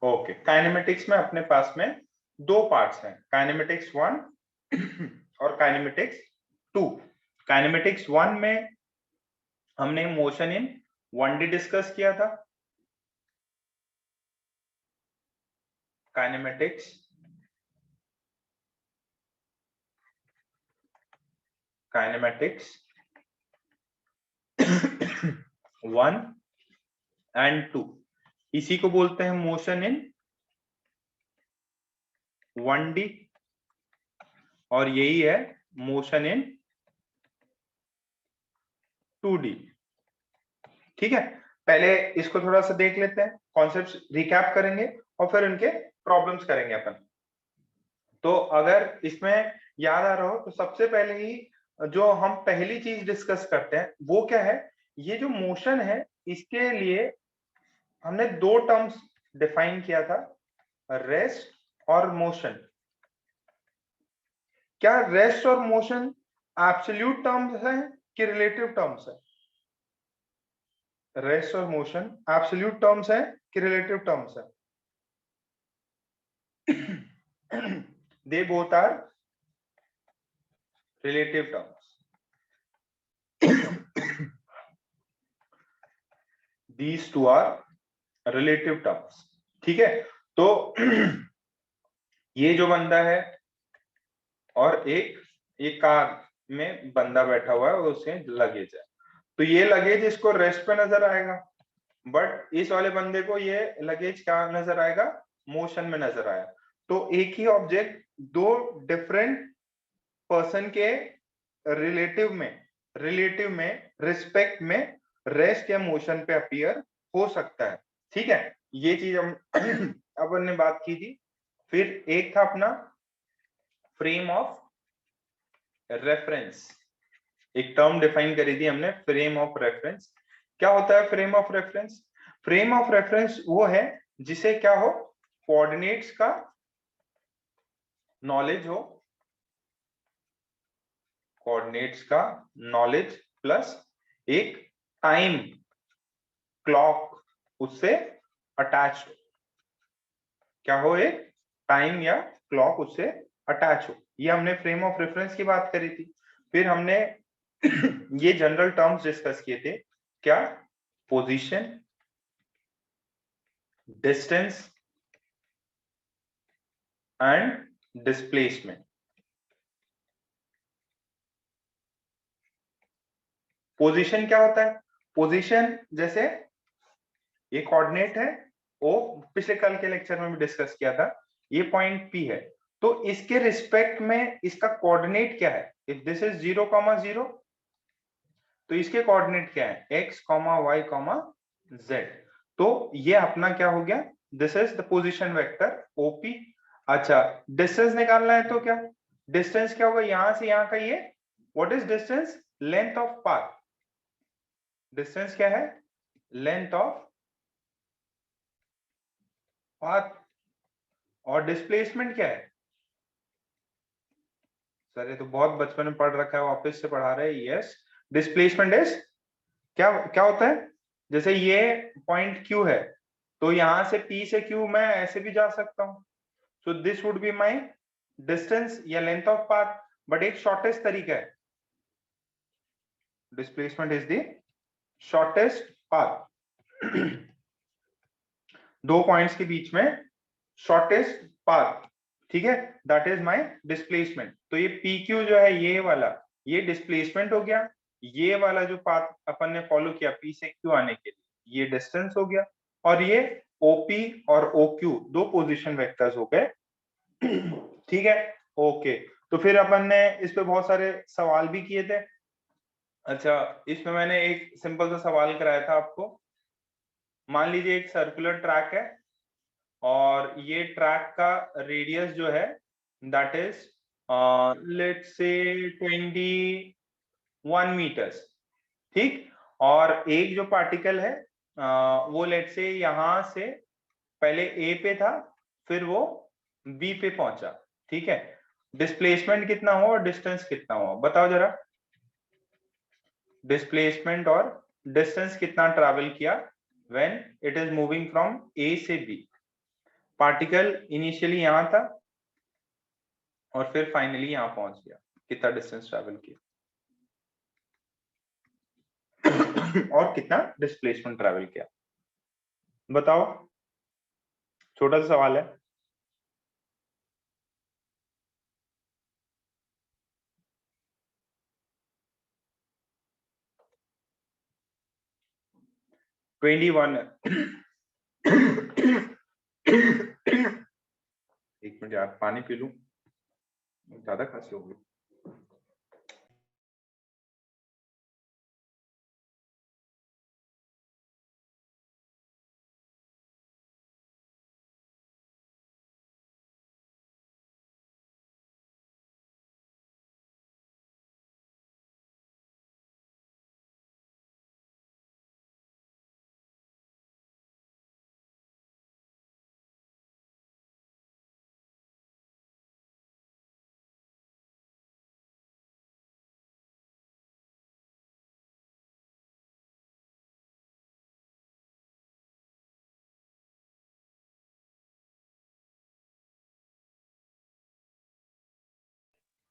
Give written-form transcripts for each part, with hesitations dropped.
Okay, kinematics में अपने पास में दो पार्ट्स हैं, काइनेमेटिक्स 1 और काइनेमेटिक्स 2। काइनेमेटिक्स 1 में हमने मोशन इन 1D डिस्कस किया था। काइनेमेटिक्स काइनेमेटिक्स 1 एंड 2, इसी को बोलते हैं मोशन इन 1D, और यही है मोशन इन 2D। ठीक है, पहले इसको थोड़ा सा देख लेते हैं, कॉन्सेप्ट्स रिकैप करेंगे और फिर उनके प्रॉब्लम्स करेंगे अपन। तो अगर इसमें याद आ रहा हो तो सबसे पहले ही जो हम पहली चीज डिस्कस करते हैं वो क्या है, ये जो मोशन है इसके लिए हमने दो टर्म्स डिफाइन किया था, रेस्ट और मोशन। क्या रेस्ट और मोशन एब्सोल्यूट टर्म्स हैं कि रिलेटिव टर्म्स है? रेस्ट और मोशन एब्सोल्यूट टर्म्स है कि रिलेटिव टर्म्स है? they both are relative terms. These two are relative terms. ठीक है, तो ये जो बंदा है और एक कार में बंदा बैठा हुआ है और उसके लगेज है, तो ये लगेज इसको रेस्ट पे नजर आएगा, बट इस वाले बंदे को ये लगेज क्या नजर आएगा, मोशन में नजर आया। तो एक ही ऑब्जेक्ट दो डिफरेंट पर्सन के रिलेटिव में रिस्पेक्ट में रेस्ट या मोशन पे अपीयर हो सकता है। ठीक है, ये चीज हम अपन ने बात की थी। फिर एक था अपना फ्रेम ऑफ रेफरेंस, एक टर्म डिफाइन करी थी हमने, फ्रेम ऑफ रेफरेंस। क्या होता है frame of reference? Frame of reference वो है जिसे क्या हो, कोऑर्डिनेट्स का नॉलेज हो, कोऑर्डिनेट्स का नॉलेज प्लस एक टाइम क्लॉक उससे अटैच हो। क्या हो, एक टाइम या क्लॉक उससे अटैच हो। ये हमने फ्रेम ऑफ रेफरेंस की बात करी थी। फिर हमने ये जनरल टर्म्स डिस्कस किए थे, क्या, position, distance and displacement. Position क्या होता है? पोजीशन जैसे ये कोऑर्डिनेट है ओ, पिछले कल के लेक्चर में भी डिस्कस किया था, ये पॉइंट पी है, तो इसके रिस्पेक्ट में इसका कोऑर्डिनेट क्या है? इफ दिस इज 0,0, तो इसके कोऑर्डिनेट क्या है, x, y, z। तो ये अपना क्या हो गया, this is the position vector OP। अच्छा, डिस्टेंस निकालना है तो क्या, डिस्टेंस क्या होगा यहां से यहां का, ये what is distance, length of path. Distance क्या है, लेंथ ऑफ पाथ। और डिस्प्लेसमेंट क्या है, सर ये तो बहुत बचपन में पढ़ रखा है, ऑफिस से पढ़ा रहे हैं। यस, डिस्प्लेसमेंट इज क्या क्या होता है, जैसे ये पॉइंट Q है, तो यहां से P से Q मैं ऐसे भी जा सकता हूं, so this would be my distance या लेंथ ऑफ पाथ, बट एक शॉर्टेस्ट तरीका है, displacement is the shortest path. दो पॉइंट्स के बीच में शॉर्टेस्ट पाथ, ठीक है, दैट इज माय डिस्प्लेसमेंट। तो ये PQ जो है ये वाला, ये डिस्प्लेसमेंट हो गया। ये वाला जो पाथ अपन ने फॉलो किया P से Q आने के लिए, ये डिस्टेंस हो गया। और ये OP और OQ दो पोजीशन वेक्टर्स हो गए। ठीक है, ओके। तो फिर अपन ने इस पे बहुत सारे सवाल भी किए थे। अच्छा, इसमें मैंने एक सिंपल सा सवाल कराया था आपको। मान लीजिए एक सर्कुलर ट्रैक है और ये ट्रैक का रेडियस जो है that is let's say 21 metres, ठीक। और एक जो पार्टिकल है वो लेट्स से यहां से पहले A पे था, फिर वो B पे पहुंचा, ठीक है। डिस्प्लेसमेंट कितना हुआ और डिस्टेंस कितना हुआ, बताओ जरा। डिस्प्लेसमेंट और डिस्टेंस कितना ट्रैवल किया when it is moving from A से B। पार्टिकल इनिशियली यहां था और फिर फाइनली यहां पहुंच गया, कितना डिस्टेंस ट्रेवल किया और कितना डिस्प्लेसमेंट ट्रेवल किया, बताओ। छोटा सा सवाल है। Twenty one. एक मिनट यार, पानी पी लूं, ज्यादा खांसी हो गई।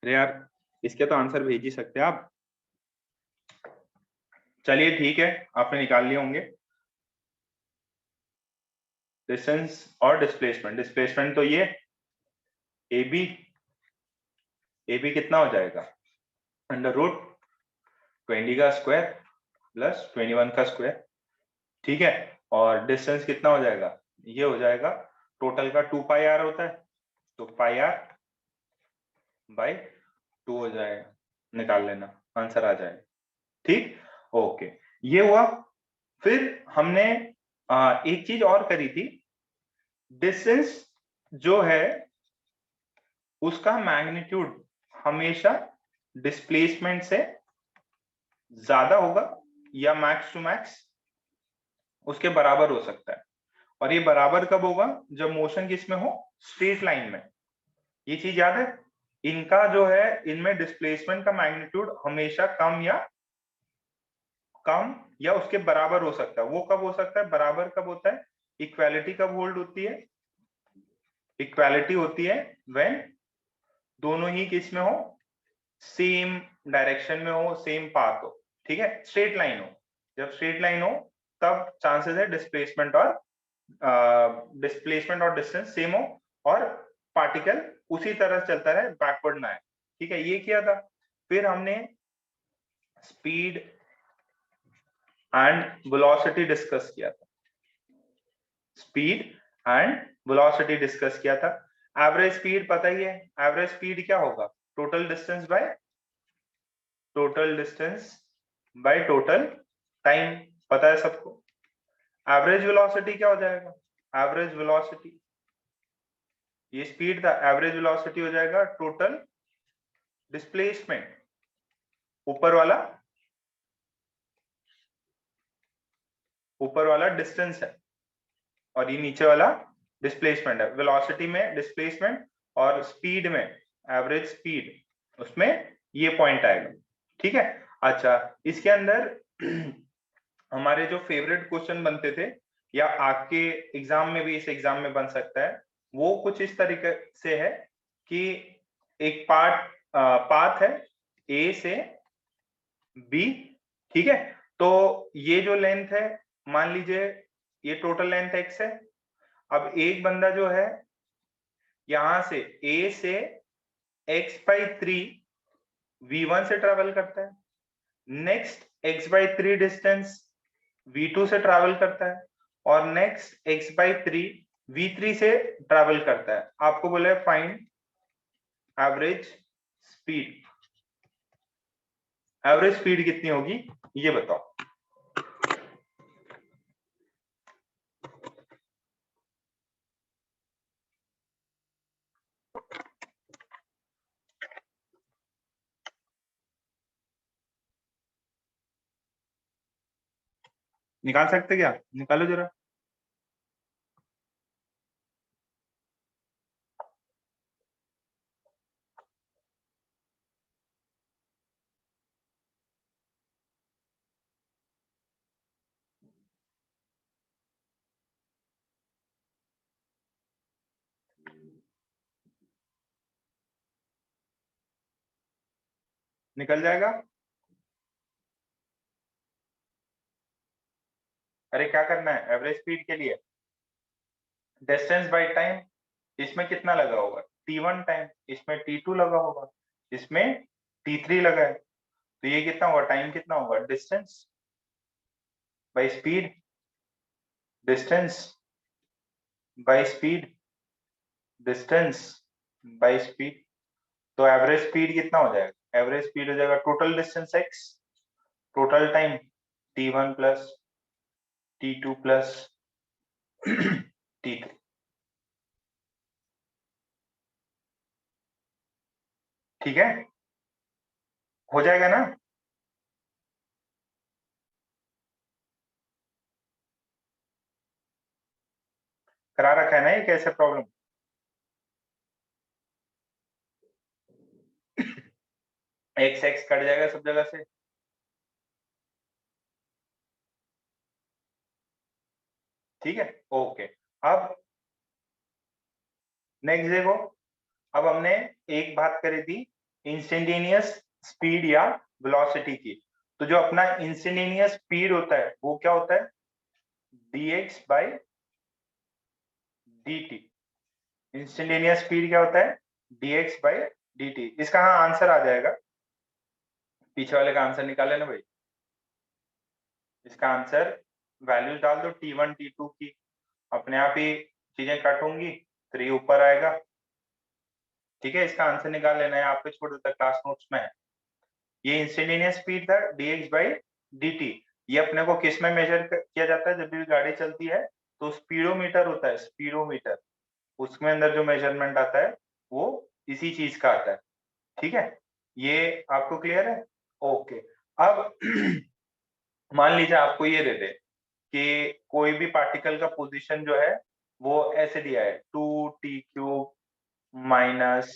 अरे यार, इसके तो आंसर भेज ही सकते हैं आप। चलिए ठीक है, आपने निकाल लिए होंगे डिस्टेंस और डिस्प्लेसमेंट। डिस्प्लेसमेंट तो ये ए बी कितना हो जाएगा, अंडर रूट 20 का स्क्वायर प्लस 21 का स्क्वायर, ठीक है। और डिस्टेंस कितना हो जाएगा, ये हो जाएगा टोटल का 2 पाई आर होता है, तो पाई आर बाई 2 हो जाएगा, निकाल लेना, आंसर आ जाएगा। ठीक, ओके, ये हुआ। फिर हमने एक चीज और करी थी, डिस्टेंस जो है उसका मैग्नीट्यूड हमेशा डिस्प्लेसमेंट से ज्यादा होगा या मैक्स टू मैक्स उसके बराबर हो सकता है। और ये बराबर कब होगा, जब मोशन किस में हो, स्ट्रेट लाइन में। ये चीज याद है, इनका जो है, इनमें डिस्प्लेसमेंट का मैग्नीट्यूड हमेशा कम या उसके बराबर हो सकता है। वो कब हो सकता है, बराबर कब होता है, इक्वालिटी कब होल्ड होती है, इक्वालिटी होती है व्हेन दोनों ही किस में हो, सेम डायरेक्शन में हो, सेम पाथ हो, ठीक है, स्ट्रेट लाइन हो। जब स्ट्रेट लाइन हो तब चांसेस है डिस्प्लेसमेंट और डिस्टेंस सेम हो और पार्टिकल उसी तरह चलता रहे, बैकवर्ड ना आए, ठीक है, ये किया था। फिर हमने स्पीड एंड वेलोसिटी डिस्कस किया था, स्पीड एंड वेलोसिटी डिस्कस किया था। एवरेज स्पीड पता ही है, एवरेज स्पीड क्या होगा, total distance by total time, पता है सबको। एवरेज वेलोसिटी क्या हो जाएगा, एवरेज वेलोसिटी, ये स्पीड था, एवरेज वेलोसिटी हो जाएगा टोटल डिस्प्लेसमेंट, ऊपर वाला डिस्टेंस है और ये नीचे वाला डिस्प्लेसमेंट है। वेलोसिटी में डिस्प्लेसमेंट और स्पीड में एवरेज स्पीड, उसमें ये पॉइंट आएगा, ठीक है। अच्छा, इसके अंदर हमारे जो फेवरेट क्वेश्चन बनते थे या आपके एग्जाम में भी, इस एग्जाम में बन सकता है, वो कुछ इस तरीके से है कि एक पाथ है ए से बी, ठीक है। तो ये जो लेंथ है, मान लीजिए ये टोटल लेंथ एक्स है। अब एक बंदा जो है यहां से ए से x/3 v1 से ट्रेवल करता है, नेक्स्ट x/3 डिस्टेंस v2 से ट्रेवल करता है और नेक्स्ट x/3 v3 से ट्रेवल करता है। आपको बोला है find average speed, average speed कितनी होगी ये बताओ। निकाल सकते क्या, निकालो जरा। निकल जाएगा। अरे क्या करना है एवरेज स्पीड के लिए, डिस्टेंस बाय टाइम, इसमें कितना लगा होगा t1 टाइम, इसमें t2 लगा होगा, इसमें t3 लगा है, तो ये कितना होगा, टाइम कितना होगा, distance by speed, distance by speed, distance by speed. तो एवरेज स्पीड कितना हो जाएगा, एवरेज स्पीड हो जाएगा total distance x, total time t1 plus t2 plus t3। ठीक है, हो जाएगा ना। करा रखा है ना ये कैसे प्रॉब्लम। एक्स एक्स कट जाएगा सब जगह से। ठीक है, ओके। अब नेक्स्ट देखो, अब हमने एक बात करी थी इंस्टेंटेनियस स्पीड या वेलोसिटी की। तो जो अपना इंस्टेंटेनियस स्पीड होता है वो क्या होता है, dx by dt। Instantaneous speed क्या होता है, dx बाई dt। इसका हाँ आंसर आ जाएगा, पीछे वाले का आंसर निकाल लेना भाई। इसका आंसर वैल्यूज डाल दो t1 t2 की, अपने आप ही चीजें कट होंगी, 3 ऊपर आएगा। ठीक है, इसका आंसर निकाल लेना है, आपको छोड़ देता क्लास नोट्स में है। ये इंस्टेंटेनियस स्पीड था dx बाई dt। ये अपने को किस में मेजर किया जाता है, जब भी गाड़ी चलती है तो स्पीडोमीटर होता है, स्पीडोमीटर, उसमें अंदर जो मेजरमेंट आता है वो इसी चीज का आता है। ठीक है, ये आपको क्लियर है, ओके। अब मान लीजिए आपको ये दे दे कि कोई भी पार्टिकल का पोजीशन जो है वो ऐसे दिया है 2t³ माइनस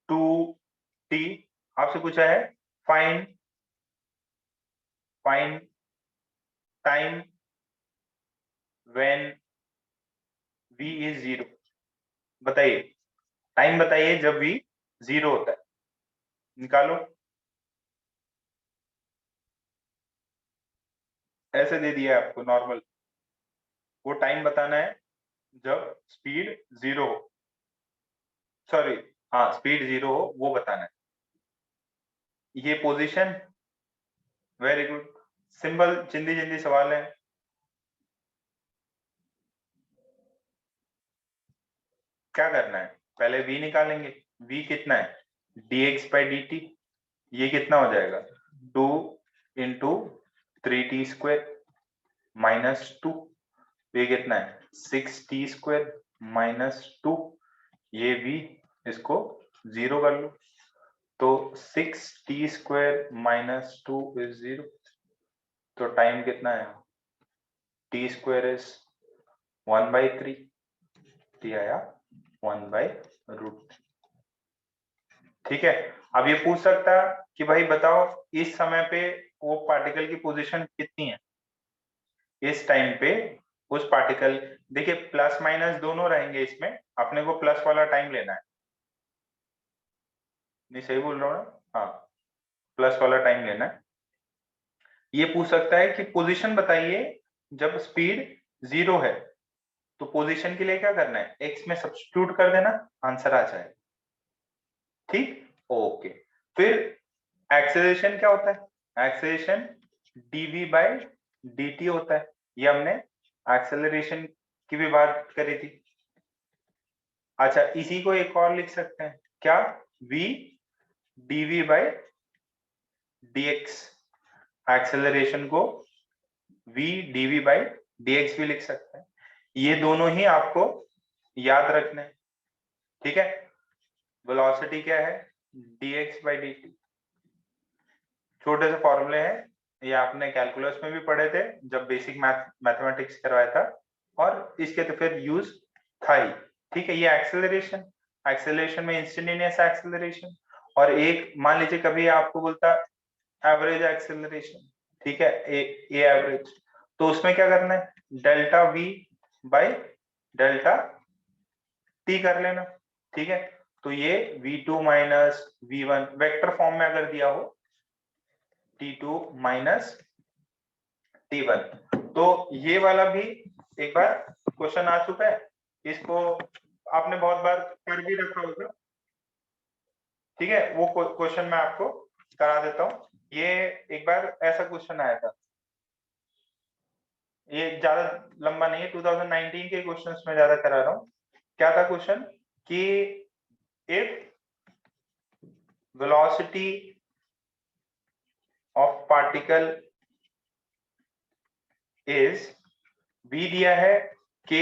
2t। आपसे पूछा है find find time when v is 0। बताइए, टाइम बताइए जब v 0 होता है, निकालो। ऐसे दे दिया है आपको नॉर्मल, वो टाइम बताना है जब स्पीड 0 हो, सॉरी, हाँ स्पीड 0 हो वो बताना है। ये पोजीशन, वेरी गुड, सिंपल जिंदी जिंदी सवाल है। क्या करना है, पहले v निकालेंगे, v कितना है dx बाई dt, ये कितना हो जाएगा 2 इंटू 3t² -2, ये कितना है 6t² -2, ये v, इसको 0 कर लो, तो 6t² -2 इज 0। तो टाइम कितना है, t² इज 1/3, t आया 1/√। ठीक है, अब ये पूछ सकता है कि भाई बताओ इस समय पे वो पार्टिकल की पोजीशन कितनी है, इस टाइम पे उस पार्टिकल, देखिए प्लस माइनस दोनों रहेंगे इसमें, अपने को प्लस वाला टाइम लेना है। नहीं सही बोल रहा हूँ ना, हाँ प्लस वाला टाइम लेना है। ये पूछ सकता है कि पोजीशन बताइए जब स्पीड 0 है, तो पोजीशन के लिए क्या करना है, एक्स में सब्स्टिट्यूट कर देना, आंसर आ जाए। ठीक, ओके। फिर एक्सेलरेशन क्या होता है, एक्सेलरेशन dv बाई dt होता है, ये हमने एक्सेलरेशन की भी बात करी थी। अच्छा, इसी को एक और लिख सकते हैं क्या, v dv by dx, acceleration को v dv बाई dx भी लिख सकते हैं। ये दोनों ही आपको याद रखना है। ठीक है, वेलोसिटी क्या है dx बाई dt, छोटे से फॉर्मूले हैं, ये आपने कैलकुलस में भी पढ़े थे जब बेसिक मैथमेटिक्स करवाया था, और इसके तो फिर यूज था ही। ठीक है, ये एक्सेलरेशन, एक्सेलरेशन में इंस्टेंटेनियस एक्सेलरेशन, और एक मान लीजिए कभी आपको बोलता एवरेज एक्सेलरेशन, ठीक है, ए एवरेज, तो उसमें क्या करना है, delta v by delta t कर लेना। ठीक है, तो ये v2 minus v1 vector form में अगर दिया हो t2 माइनस t1, तो ये वाला भी एक बार क्वेश्चन आ चुका है, इसको आपने बहुत बार कर भी रखा होगा। ठीक है, वो क्वेश्चन मैं आपको करा देता हूँ। ये एक बार ऐसा क्वेश्चन आया था, ये ज्यादा लंबा नहीं है, 2019 के क्वेश्चंस में ज्यादा करा रहा हूँ। क्या था क्वेश्चन कि if velocity of particle is v दिया है k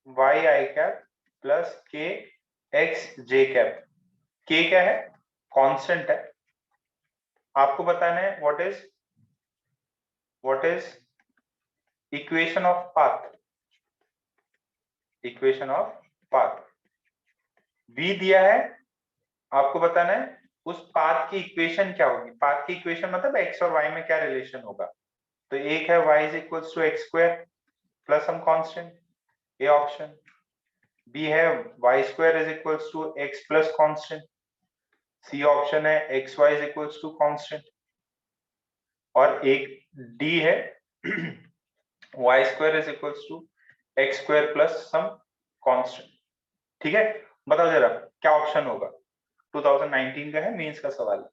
y i cap plus k x j cap, k क्या है, कांस्टेंट है, आपको बताना है what is equation of path, equation of path v दिया है, आपको बताना है उस पाथ की इक्वेशन क्या होगी, पाथ की इक्वेशन मतलब x और y में क्या रिलेशन होगा। तो एक है y is equals to x square plus some constant, A option, B है y square is equals to x plus constant, C option है x y is equals to constant, और एक डी है y square is equals to x square plus some constant. ठीक है, बताओ जरा क्या ऑप्शन होगा, 2019 का है, मेंस का सवाल है।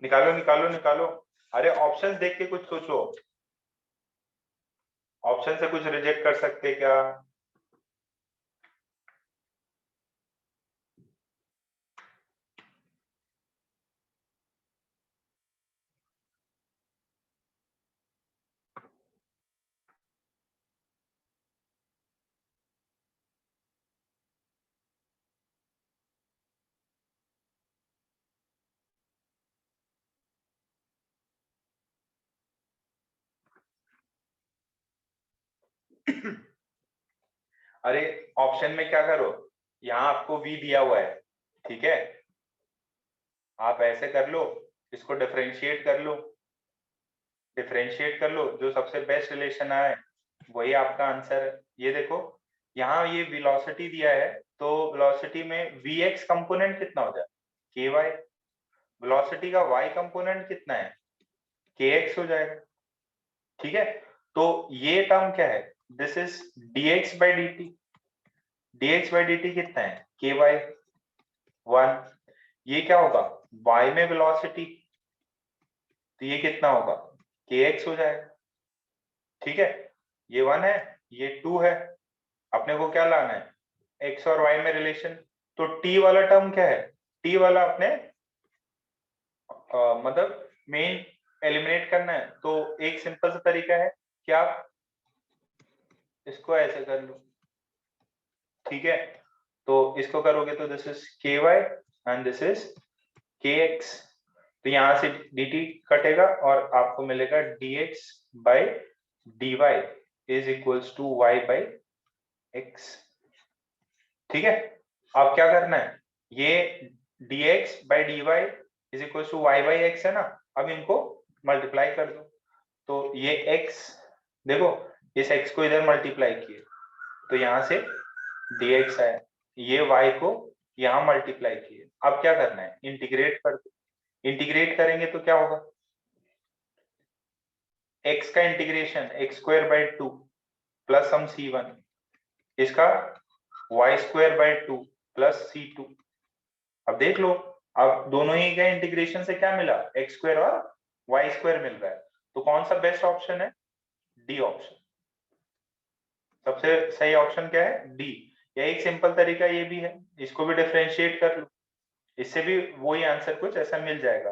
निकालो निकालो निकालो, अरे ऑप्शंस देख के कुछ सोचो, ऑप्शन से कुछ रिजेक्ट कर सकते क्या। अरे ऑप्शन में क्या करो, यहाँ आपको v दिया हुआ है, ठीक है, आप ऐसे कर लो, इसको डिफरेंशिएट कर लो, डिफरेंशिएट कर लो, जो सबसे बेस्ट रिलेशन आए वही आपका आंसर है। ये देखो यहाँ ये वेलोसिटी दिया है, तो वेलोसिटी में vx कंपोनेंट कितना हो जाए, ky, वेलोसिटी का y कंपोनेंट कितना है, kx हो जाएगा। ठीक है, तो ये टर्म क्या है, this is dx by dt, dx by dt कितना है, ky 1, ये क्या होगा y में वेलोसिटी, तो ये कितना होगा, kx हो जाएगा। ठीक है, ये 1 है, ये 2 है, अपने को क्या लाना है, x और y में रिलेशन, तो t वाला टर्म क्या है, t वाला अपने मतलब मेन एलिमिनेट करना है, तो एक सिंपल सा तरीका है कि आप इसको ऐसे कर लो। ठीक है, तो इसको करोगे तो this is ky and this is kx, तो यहां से dt कटेगा और आपको मिलेगा dx by dy is equals to y by x। ठीक है, अब क्या करना है, ये dx by dy is equals to y by x है ना, अब इनको मल्टीप्लाई कर दो, तो ये x, देखो इस x को इधर मल्टीप्लाई किए तो यहां से dx आया, ये y को यहां मल्टीप्लाई किए, अब क्या करना है, इंटीग्रेट कर दो, इंटीग्रेट करेंगे तो क्या होगा, x का integration x square by 2 plus some c1, इसका y square by 2 plus c2। अब देख लो, अब दोनों ही का इंटीग्रेशन से क्या मिला, एक्स स्क्वायर और वाई स्क्वायर मिल रहा है, तो कौन सा बेस्ट ऑप्शन है, डी ऑप्शन, सबसे सही ऑप्शन क्या है, डी, या एक सिंपल तरीका ये भी है, इसको भी डिफरेंशिएट कर लो, इससे भी वही आंसर कुछ ऐसा मिल जाएगा।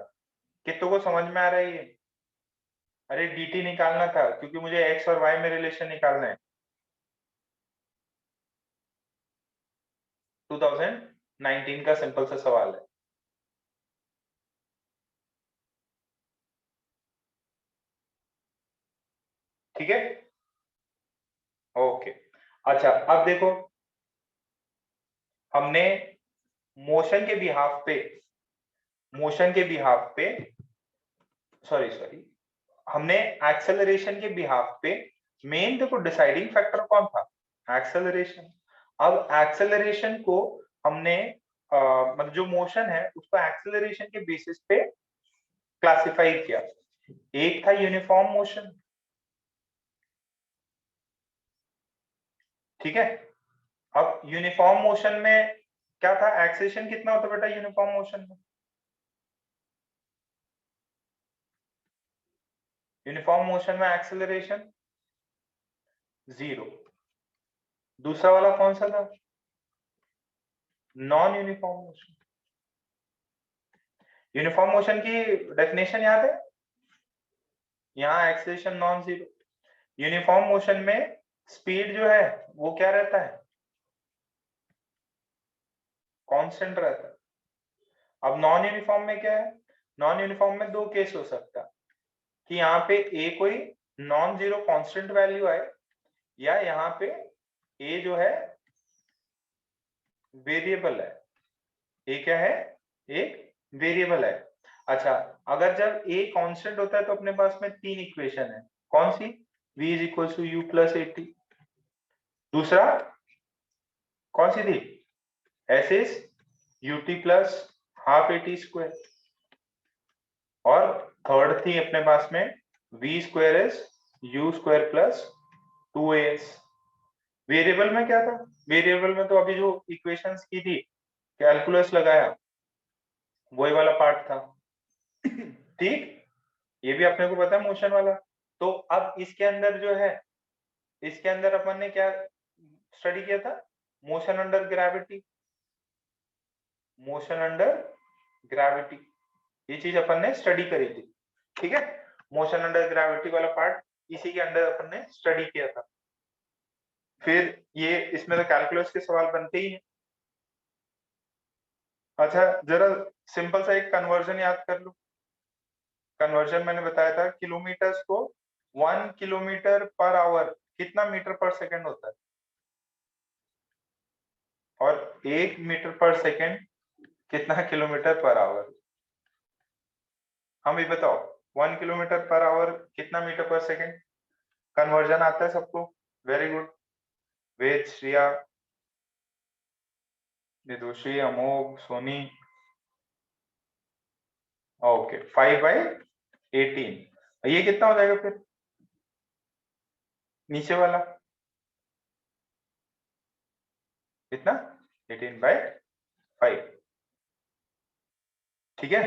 कितनों को समझ में आ रहा है ये? अरे dt निकालना था क्योंकि मुझे x और y में रिलेशन निकालना है। 2019 का सिंपल सा सवाल है। ठीक है, ओके। अच्छा अब देखो, हमने मोशन के बिहाफ पे, मोशन के बिहाफ पे, सॉरी हमने एक्सेलरेशन के बिहाफ पे, मेन देखो डिसाइडिंग फैक्टर कौन था? एक्सेलरेशन। अब एक्सेलरेशन को हमने मतलब जो मोशन है उसको एक्सेलरेशन के बेसिस पे क्लासिफाई किया। एक था यूनिफॉर्म मोशन, ठीक है। अब यूनिफॉर्म मोशन में क्या था? एक्सेलेरेशन कितना होता बेटा यूनिफॉर्म मोशन में? यूनिफॉर्म मोशन में एक्सेलरेशन 0। दूसरा वाला कौन सा था? Non uniform motion. Uniform motion की डेफिनेशन याद है? यहाँ acceleration non zero. Uniform motion में स्पीड जो है वो क्या रहता है? कांस्टेंट रहता है। अब नॉन यूनिफॉर्म में क्या है? नॉन यूनिफॉर्म में दो केस हो सकता है कि यहाँ पे ए कोई नॉन जीरो कांस्टेंट वैल्यू आए, या यहाँ पे ए जो है वेरिएबल है। ए क्या है? एक वेरिएबल है। अच्छा, अगर जब ए कांस्टेंट होता है तो अपने पास में तीन इक्वेशन है। कौन सी? v is equal to u plus a t. दूसरा कौन सी थी? S is u t plus half a t square. और थर्ड थी अपने पास में v square is u square plus 2as। Variable में क्या था? वेरिएबल में तो अभी जो इक्वेशंस की थी, कैलकुलस लगाया, वही वाला पार्ट था। ठीक, ये भी अपने को पता है मोशन वाला। तो अब इसके अंदर जो है, इसके अंदर अपन ने क्या स्टडी किया था? Motion under gravity. Motion under gravity, ये चीज अपन ने स्टडी करी थी। ठीक है, मोशन अंडर ग्रेविटी वाला पार्ट इसी के अंदर अपन ने स्टडी किया था। फिर ये इसमें तो कैलकुलस के सवाल बनते ही हैं। अच्छा, जरा सिंपल सा एक कन्वर्जन याद कर लो। कन्वर्जन मैंने बताया था, किलोमीटर्स को 1 किलोमीटर पर आवर कितना मीटर पर सेकंड होता है? और 1 मीटर पर सेकंड कितना किलोमीटर पर आवर? हम ये बताओ, 1 किलोमीटर पर आवर कितना मीटर पर सेकंड? कन्वर्जन आता है सबको? Very good. Ved, Shriya, Nidoshi, Amogh, Soni. Okay, 5/18। ये कितना हो जाएगा फिर नीचे वाला? कितना? 18/5। ठीक है,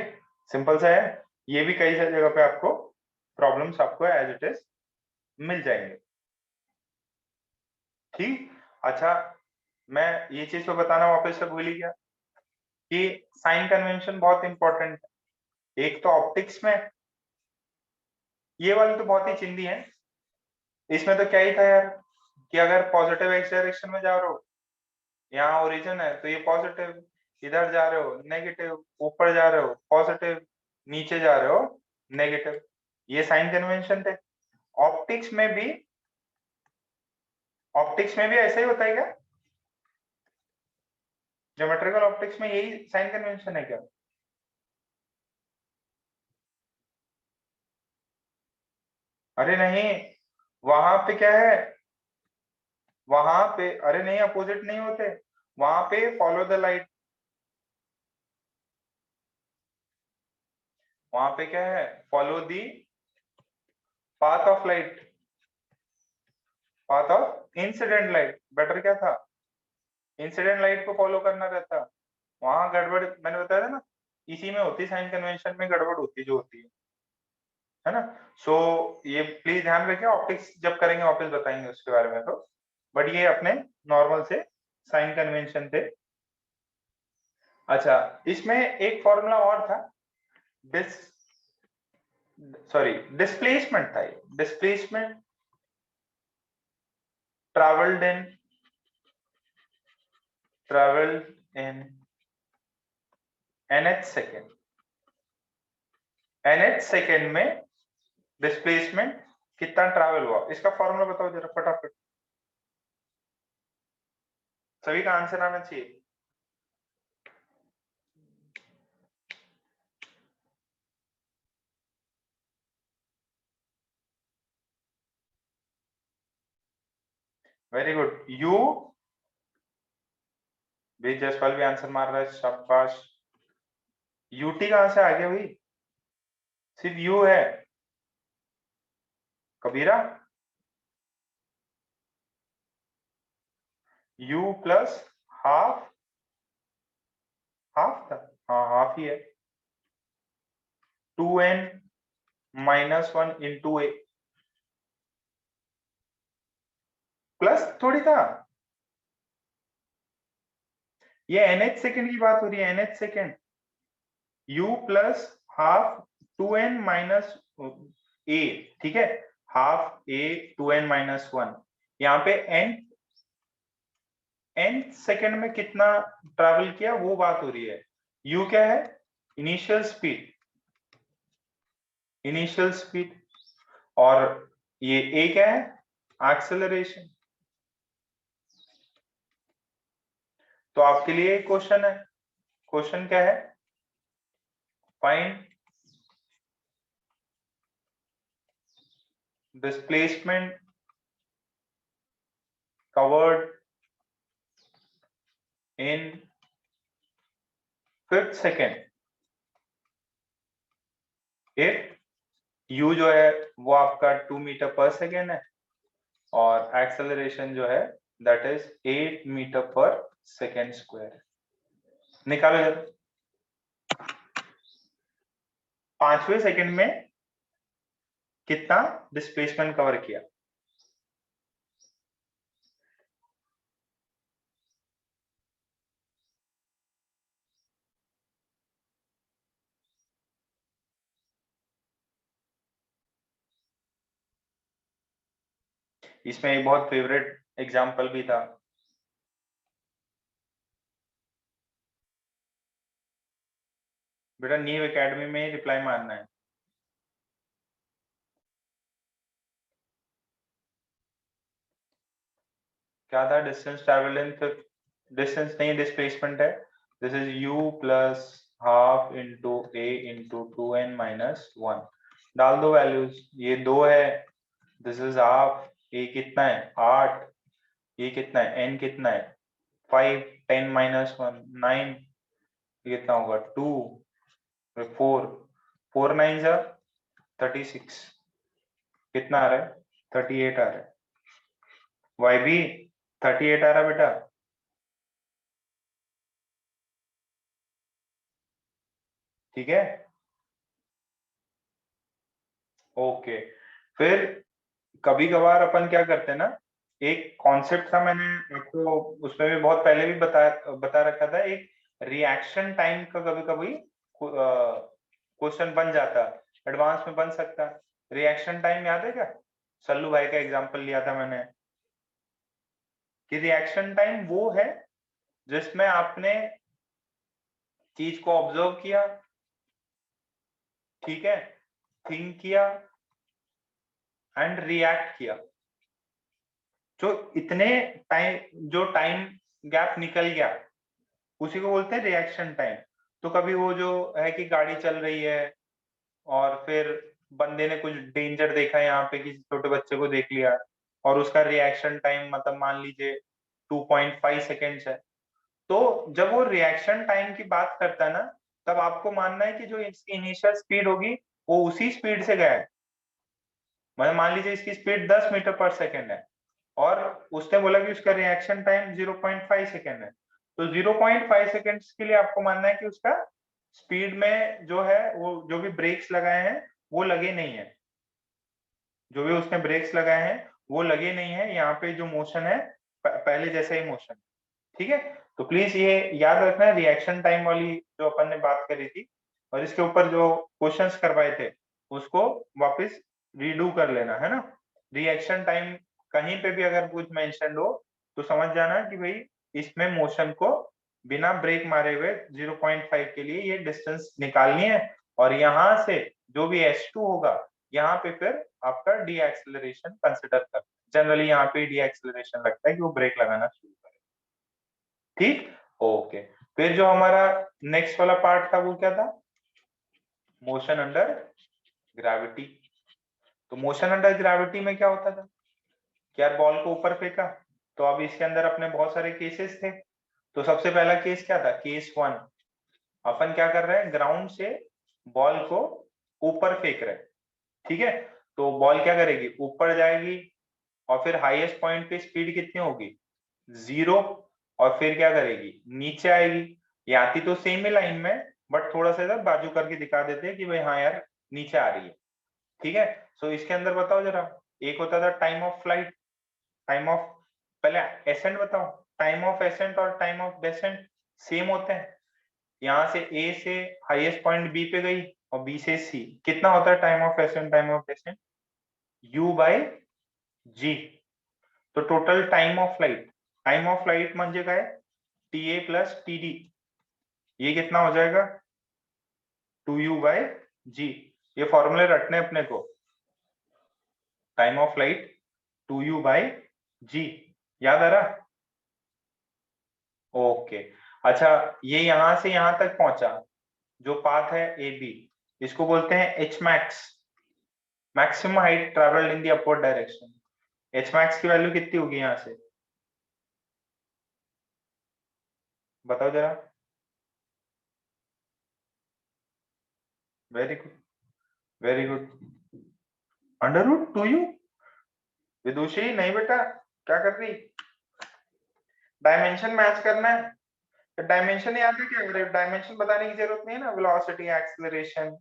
सिंपल सा है। ये भी कई सारी जगह पे आपको प्रॉब्लम्स आपको एज इट इज मिल जाएंगे। ठीक, अच्छा, मैं ये चीज तो बताना वापस से भूल ही गया कि साइन कन्वेंशन बहुत इंपॉर्टेंट है। एक तो ऑप्टिक्स में, ये वाली तो बहुत ही चिंदी है। इसमें तो क्या ही था यार कि अगर पॉजिटिव एक्स डायरेक्शन में जा रहे हो, यहाँ ओरिजिन है तो ये पॉजिटिव, इधर जा रहे हो नेगेटिव, ऊपर जा रहे हो पॉजिटिव, नीचे जा रहे हो नेगेटिव। ये साइन कन्वेंशन थे। ऑप्टिक्स में भी, ऑप्टिक्स में भी ऐसा ही होता है क्या? ज्योमेट्रिकल ऑप्टिक्स में यही साइन कन्वेंशन है क्या? अरे नहीं, वहां पे क्या है, वहां पे अरे नहीं, अपोजिट नहीं होते। वहां पे फॉलो द लाइट। वहां पे क्या है? Follow the path of light, path of incident light. Better क्या था? इंसिडेंट लाइट को फॉलो करना रहता। वहां गड़बड़ मैंने बताया था ना, इसी में होती, साइन कन्वेंशन में गड़बड़ होती जो होती है ना। सो ये प्लीज ध्यान रखिए, ऑप्टिक्स जब करेंगे वापस बताएंगे उसके बारे में तो। बट ये अपने नॉर्मल से साइन कन्वेंशन थे। अच्छा, इसमें एक फॉर्मूला और था, डिस्प्लेसमेंट था। Displacement traveled in nth second. nth second में डिस्प्लेसमेंट कितना ट्रैवल हुआ, इसका फॉर्मूला बताओ जरा फटाफट, सभी का आंसर आना चाहिए। Very good. यू भी, जसपाल भी आंसर मार रहा है, शाबाश। यूटी कहां से आ गया भाई, सिर्फ यू है। कबीरा, यू प्लस हाफ, हाफ था, हाँ हाफ ही है। 2n माइनस 1 इंटू ए, प्लस थोड़ी था, ये nth सेकेंड की बात हो रही है, nth second. u plus half 2n minus a, ठीक है, हाफ ए 2n माइनस 1। यहाँ पे n सेकेंड में कितना ट्रैवल किया वो बात हो रही है। u क्या है, इनिशियल स्पीड, इनिशियल स्पीड, और ये a क्या है, एक्सेलरेशन। तो आपके लिए क्वेश्चन है, क्वेश्चन क्या है, find displacement covered in 5th second if u जो है वो आपका 2 मीटर पर सेकेंड है, और एक्सेलरेशन जो है दैट इज 8 मीटर पर सेकेंड स्क्वायर। निकालो जरा, 5वें सेकेंड में कितना डिस्प्लेसमेंट कवर किया। इसमें एक बहुत फेवरेट एग्जांपल भी था, बेटा न्यू एकेडमी में रिप्लाई मारना है। क्या था, डिस्टेंस ट्रैवल इन, डिस्टेंस नहीं डिस्प्लेसमेंट है। This is u plus half into A into 2n minus 1। डाल दो वैल्यूज, ये 2 है, दिस इज हाफ, ए कितना है 8, ये कितना है n कितना है 5, 10 माइनस 1 9, ये कितना होगा 2, 4, 4 9 जा 36, कितना आ रहा है 38 आ रहा है। वाई भी 38 आ रहा है बेटा। ठीक है, ओके। फिर कभी कभार अपन क्या करते हैं ना, एक कॉन्सेप्ट था, मैंने आपको उसमें भी बहुत पहले भी बता रखा था, एक रिएक्शन टाइम का कभी कभी क्वेश्चन बन जाता, एडवांस में बन सकता। रिएक्शन टाइम याद है क्या, सल्लू भाई का एग्जांपल लिया था मैंने, कि रिएक्शन टाइम वो है जिसमें आपने चीज को ऑब्जर्व किया, ठीक है, थिंक किया एंड रिएक्ट किया, जो इतने टाइम, जो टाइम गैप निकल गया उसी को बोलते हैं रिएक्शन टाइम। तो कभी वो जो है कि गाड़ी चल रही है और फिर बंदे ने कुछ डेंजर देखा, यहाँ पे किसी छोटे बच्चे को देख लिया, और उसका रिएक्शन टाइम मतलब मान लीजिए 2.5 सेकेंड्स है। तो जब वो रिएक्शन टाइम की बात करता है ना, तब आपको मानना है कि जो इसकी इनिशियल स्पीड होगी वो उसी स्पीड से गया है। मतलब मान लीजिए इसकी स्पीड 10 मीटर पर सेकेंड है, और उसने बोला कि उसका रिएक्शन टाइम 0.5 सेकेंड है, तो 0.5 सेकेंड्स के लिए आपको मानना है कि उसका स्पीड में जो है वो जो भी ब्रेक्स लगाए हैं वो लगे नहीं है, जो भी उसने ब्रेक्स लगाए हैं वो लगे नहीं है, यहाँ पे जो मोशन है पहले जैसा ही मोशन। ठीक है, तो प्लीज ये याद रखना है, रिएक्शन टाइम वाली जो अपन ने बात करी थी और इसके ऊपर जो क्वेश्चंस करवाए थे उसको वापस रीडू कर लेना है ना। रिएक्शन टाइम कहीं पे भी अगर कुछ मेंशन हो तो समझ जाना कि भाई इसमें मोशन को बिना ब्रेक मारे हुए 0.5 के लिए ये डिस्टेंस निकालनी है, और यहाँ से जो भी S2 होगा यहाँ पे फिर आपका डी एक्सेलरेशन कंसिडर कर, जनरली यहाँ पे डी एक्सेलरेशन लगता है कि वो ब्रेक लगाना शुरू करे। ठीक, ओके। फिर जो हमारा नेक्स्ट वाला पार्ट था वो क्या था, मोशन अंडर ग्रेविटी। तो मोशन अंडर ग्रेविटी में क्या होता था कि यार बॉल को ऊपर फेंका, तो अब इसके अंदर अपने बहुत सारे केसेस थे। तो सबसे पहला केस क्या था, केस 1, अपन क्या कर रहे हैं, ग्राउंड से बॉल को ऊपर फेंक रहे हैं। ठीक है, तो बॉल क्या करेगी, ऊपर जाएगी और फिर हाईएस्ट पॉइंट पे स्पीड कितनी होगी, 0, और फिर क्या करेगी, नीचे आएगी। ये आती तो सेम ही लाइन में, बट थोड़ा सा इधर बाजू करके दिखा देते हैं कि भाई हाँ यार नीचे आ रही है। ठीक है, सो इसके अंदर बताओ जरा, एक होता था time of flight, time of, पहले एसेंट बताओ, टाइम ऑफ एसेंट और टाइम ऑफ डेसेंट सेम होते हैं। यहाँ से ए से हाईएस्ट पॉइंट बी पे गई और बी से सी, कितना होता है time of ascent time of descent, u by g. तो टोटल टाइम ऑफ फ्लाइट म्हणजे काय, t a plus t d, ये कितना हो जाएगा, 2u बाय जी। ये फॉर्मूले रटने अपने को, time of flight 2u by g, याद आ रहा, ओके। अच्छा, ये यहां से यहां तक पहुंचा, जो पाथ है ए बी, इसको बोलते हैं h max, maximum height travelled in the upward direction. H max की वैल्यू कितनी होगी यहाँ से, बताओ जरा। Very good, very good, under root 2u। Vidushi नहीं बेटा, क्या कर रही, डायमेंशन मैच करना है, तो डायमेंशन याद है क्या, डायमेंशन बताने की जरूरत नहीं है ना, वेलोसिटी एक्सेलरेशन।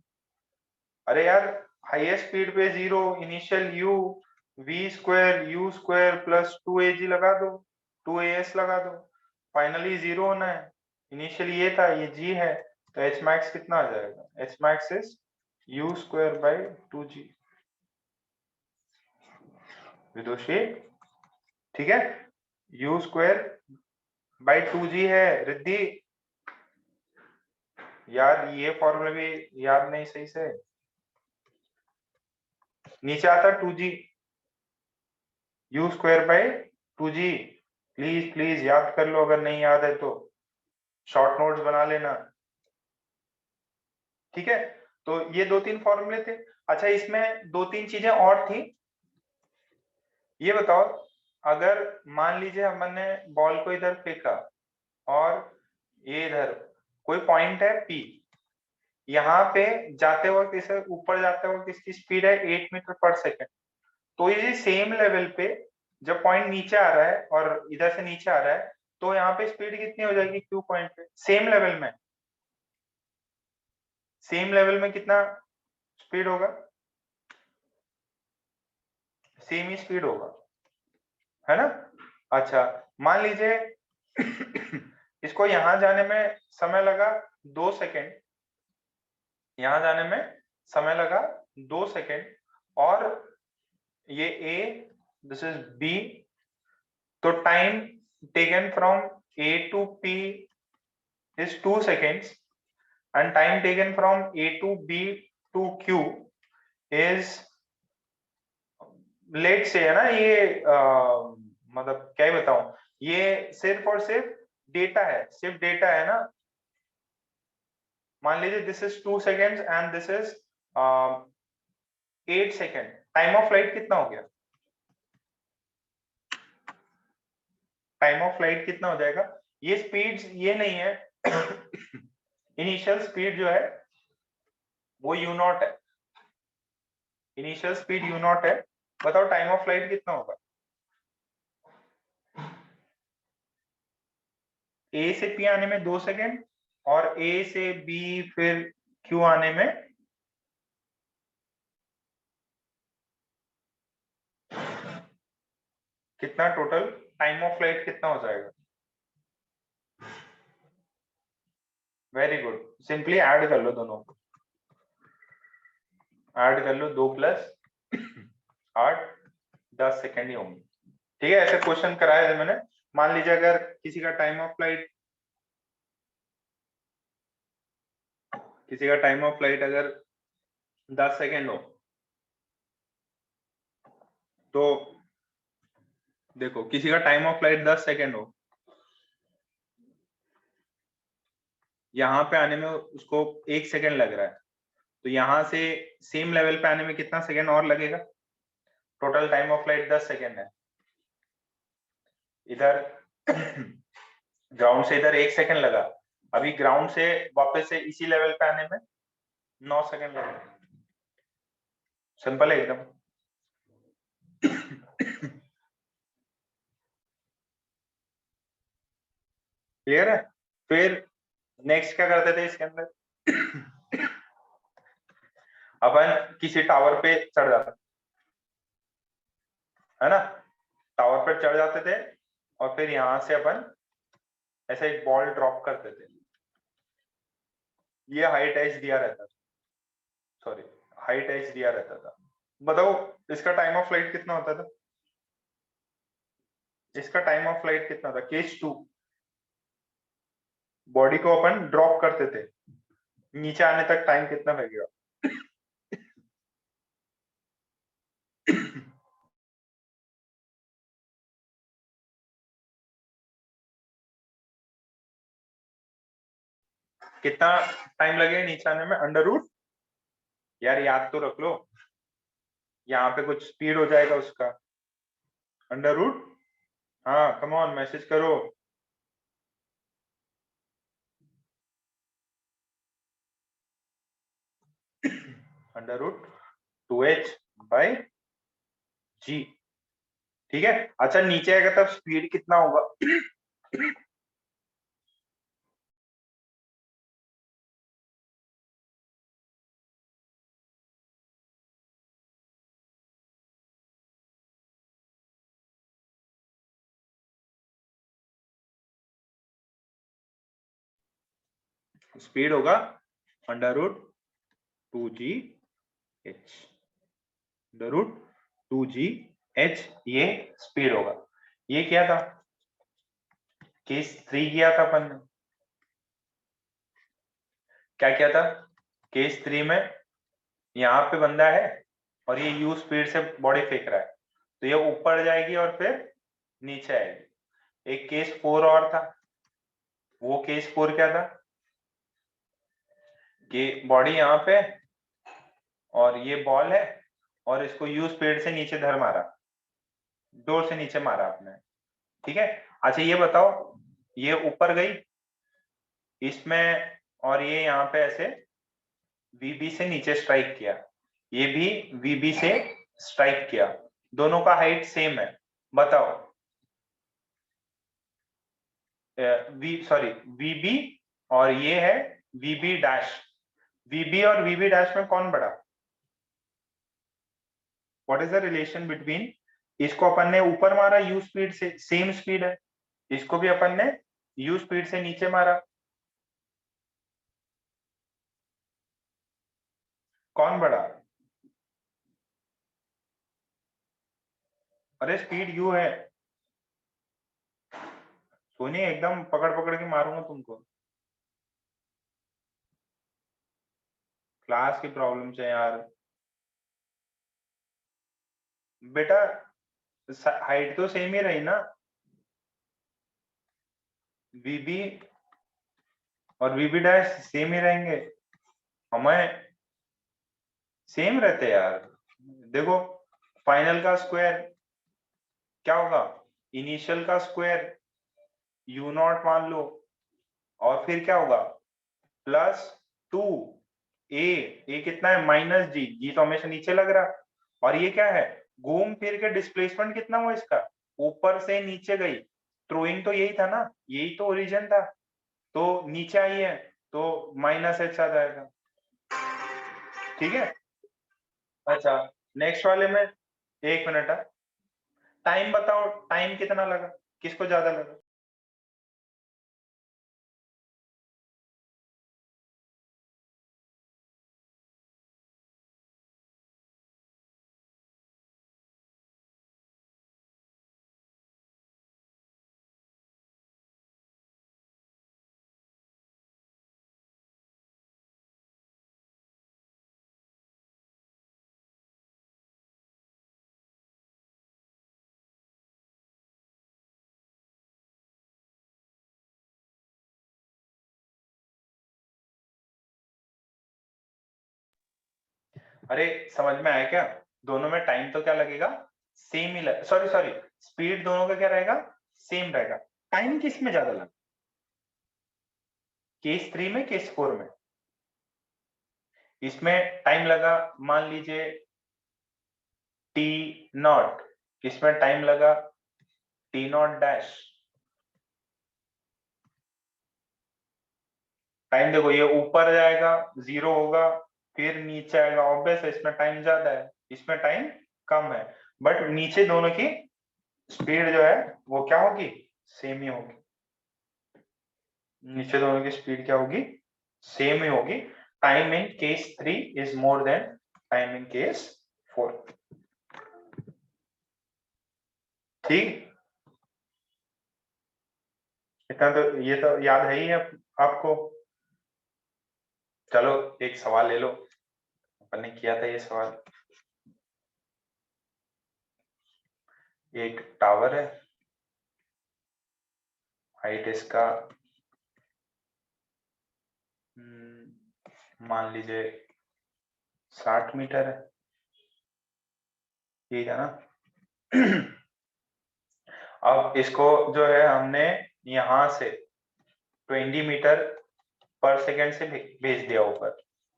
अरे यार, हाईएस्ट स्पीड पे 0, initial u, v square u square plus 2ag लगा दो, 2as लगा दो, फाइनली 0 होना है। इनिशियल ये था, ये g है, तो h max कितना आ जाएगा, h max is u square by 2g। विदुषी, ठीक है, u स्क्वायर बाय 2g है रिद्धि, यार ये फॉर्मूला भी याद नहीं सही से, नीचे आता 2g, u square by 2g, please please याद कर लो, अगर नहीं याद है तो शॉर्ट नोट्स बना लेना। ठीक है, तो ये दो तीन फॉर्मूले थे। अच्छा, इसमें दो तीन चीजें और थी, ये बताओ, अगर मान लीजिए हमने बॉल को इधर फेंका और ये इधर कोई पॉइंट है पी, यहाँ पे जाते वक्त, इसे ऊपर जाते वक्त इसकी स्पीड है 8 मीटर पर सेकेंड, तो ये सेम लेवल पे जब पॉइंट नीचे आ रहा है और इधर से नीचे आ रहा है, तो यहाँ पे स्पीड कितनी हो जाएगी क्यू पॉइंट पे, सेम लेवल में, सेम लेवल में कितना स्पीड होगा, सेम ही स्पीड होगा, है ना। अच्छा, मान लीजिए इसको यहां जाने में समय लगा 2 सेकेंड, यहां जाने में समय लगा 2 सेकेंड, और ये ए, दिस इज बी, तो time taken from a to p is 2 seconds, and time taken from A to B to Q is, late से, है ना, ये मतलब क्या ही बताऊं, ये सिर्फ और सिर्फ डेटा है, सिर्फ डेटा है ना। मान लीजिए this is 2 seconds and this is 8 second, time of flight कितना हो गया, टाइम ऑफ फ्लाइट कितना हो जाएगा, ये स्पीड ये नहीं है इनिशियल स्पीड जो है वो यू नॉट है, इनिशियल स्पीड यू नॉट है, बताओ टाइम ऑफ फ्लाइट कितना होगा, ए से पी आने में 2 सेकेंड, और ए से बी फिर क्यू आने में कितना, टोटल टाइम ऑफ फ्लाइट कितना हो जाएगा, वेरी गुड, सिंपली ऐड कर लो दोनों को, ऐड कर लो, 2 + 8 10 सेकेंड ही होंगे। ठीक है, ऐसे क्वेश्चन कराए थे मैंने। मान लीजिए अगर किसी का टाइम ऑफ फ्लाइट अगर 10 सेकेंड हो, तो देखो किसी का टाइम ऑफ फ्लाइट 10 सेकेंड हो, यहाँ पे आने में उसको 1 सेकेंड लग रहा है, तो यहाँ से सेम लेवल पे आने में कितना सेकेंड और लगेगा? Total time of flight 10 second है। इधर ग्राउंड से इधर 1 सेकेंड लगा, अभी ग्राउंड से वापस से इसी लेवल पे आने में 9 सेकेंड लगेगा। सिंपल है एकदम। क्लियर है? फिर नेक्स्ट क्या करते थे इसके अंदर? अपन किसी टावर पे चढ़ जाते है ना, टावर पे चढ़ जाते थे और फिर यहां से अपन ऐसे एक बॉल ड्रॉप करते थे। ये हाइट एच दिया रहता था, सॉरी हाइट एच दिया रहता था। बताओ इसका टाइम ऑफ फ्लाइट कितना होता था? इसका टाइम ऑफ फ्लाइट कितना था? केस 2, बॉडी को अपन ड्रॉप करते थे, नीचे आने तक टाइम कितना लगेगा? कितना टाइम लगेगा नीचे आने में? अंडर रूट, यार याद तो रख लो, यहाँ पे कुछ स्पीड हो जाएगा उसका। अंडर रूट, हाँ कम ऑन मैसेज करो। Under root 2h/g। ठीक है, अच्छा नीचे आएगा तब स्पीड कितना होगा? स्पीड होगा under root 2g/h, under root 2g/h, ये स्पीड होगा। ये क्या था? केस 3 किया था अपन ने। क्या था? केस 3 में यहाँ पे बंदा है और ये u स्पीड से बॉडी फेंक रहा है, तो ये ऊपर जाएगी और फिर नीचे आएगी। एक केस 4 और था, वो केस 4 क्या था? कि बॉडी यहाँ पे और ये बॉल है और इसको u स्पीड से नीचे धर मारा, जोर से नीचे मारा आपने। ठीक है, अच्छा ये बताओ, ये ऊपर गई इसमें और ये यहाँ पे ऐसे VB से नीचे स्ट्राइक किया, ये भी VB से स्ट्राइक किया, दोनों का हाइट सेम है। बताओ VB और ये है VB डैश, VB और VB डैश में कौन बड़ा? What is the relation between, इसको अपन ने ऊपर मारा u स्पीड से, सेम स्पीड है, इसको भी अपन ने u स्पीड से नीचे मारा, कौन बड़ा? अरे स्पीड u है सोनी, एकदम पकड़ पकड़ के मारूंगा तुमको। क्लास की प्रॉब्लम है यार बेटा, हाइट तो सेम ही रही ना, VB और VB डैश सेम ही रहेंगे, हमें सेम रहते यार। देखो फाइनल का स्क्वायर क्या होगा? इनिशियल का स्क्वायर u0 मान लो, और फिर क्या होगा? +2a, कितना है? -g, g तो हमेशा नीचे लग रहा, और ये क्या है? घूम फिर के डिस्प्लेसमेंट कितना हुआ इसका? ऊपर से नीचे गई, थ्रोइंग तो यही था ना, यही तो ओरिजिन था, तो नीचे आई है तो -h आ जाएगा। ठीक है, अच्छा नेक्स्ट वाले में 1 मिनट है, टाइम बताओ, टाइम कितना लगा, किसको ज्यादा लगा? अरे समझ में आया क्या? दोनों में टाइम तो क्या लगेगा, सेम ही सॉरी सॉरी, स्पीड दोनों का क्या रहेगा, सेम रहेगा। टाइम किस में ज्यादा लगा, केस 3 में केस 4 में? इसमें टाइम लगा मान लीजिए टी नॉट, इसमें टाइम लगा टी नॉट डैश। टाइम देखो ये ऊपर जाएगा 0 होगा, फिर नीचे आएगा, ऑब्वियस है इसमें टाइम ज्यादा है, इसमें टाइम कम है। बट नीचे दोनों की स्पीड जो है वो क्या होगी, सेम ही होगी। नीचे दोनों की स्पीड क्या होगी, सेम ही होगी। Time in case 3 is more than time in case 4। ठीक, इतना तो ये तो याद है ही आपको। चलो एक सवाल ले लो, अपन ने किया था ये सवाल। एक टावर है, हाइट इसका मान लीजिए 60 मीटर है, ठीक है ना। अब इसको जो है हमने यहां से 20 मीटर पर सेकेंड से भेज दिया ऊपर,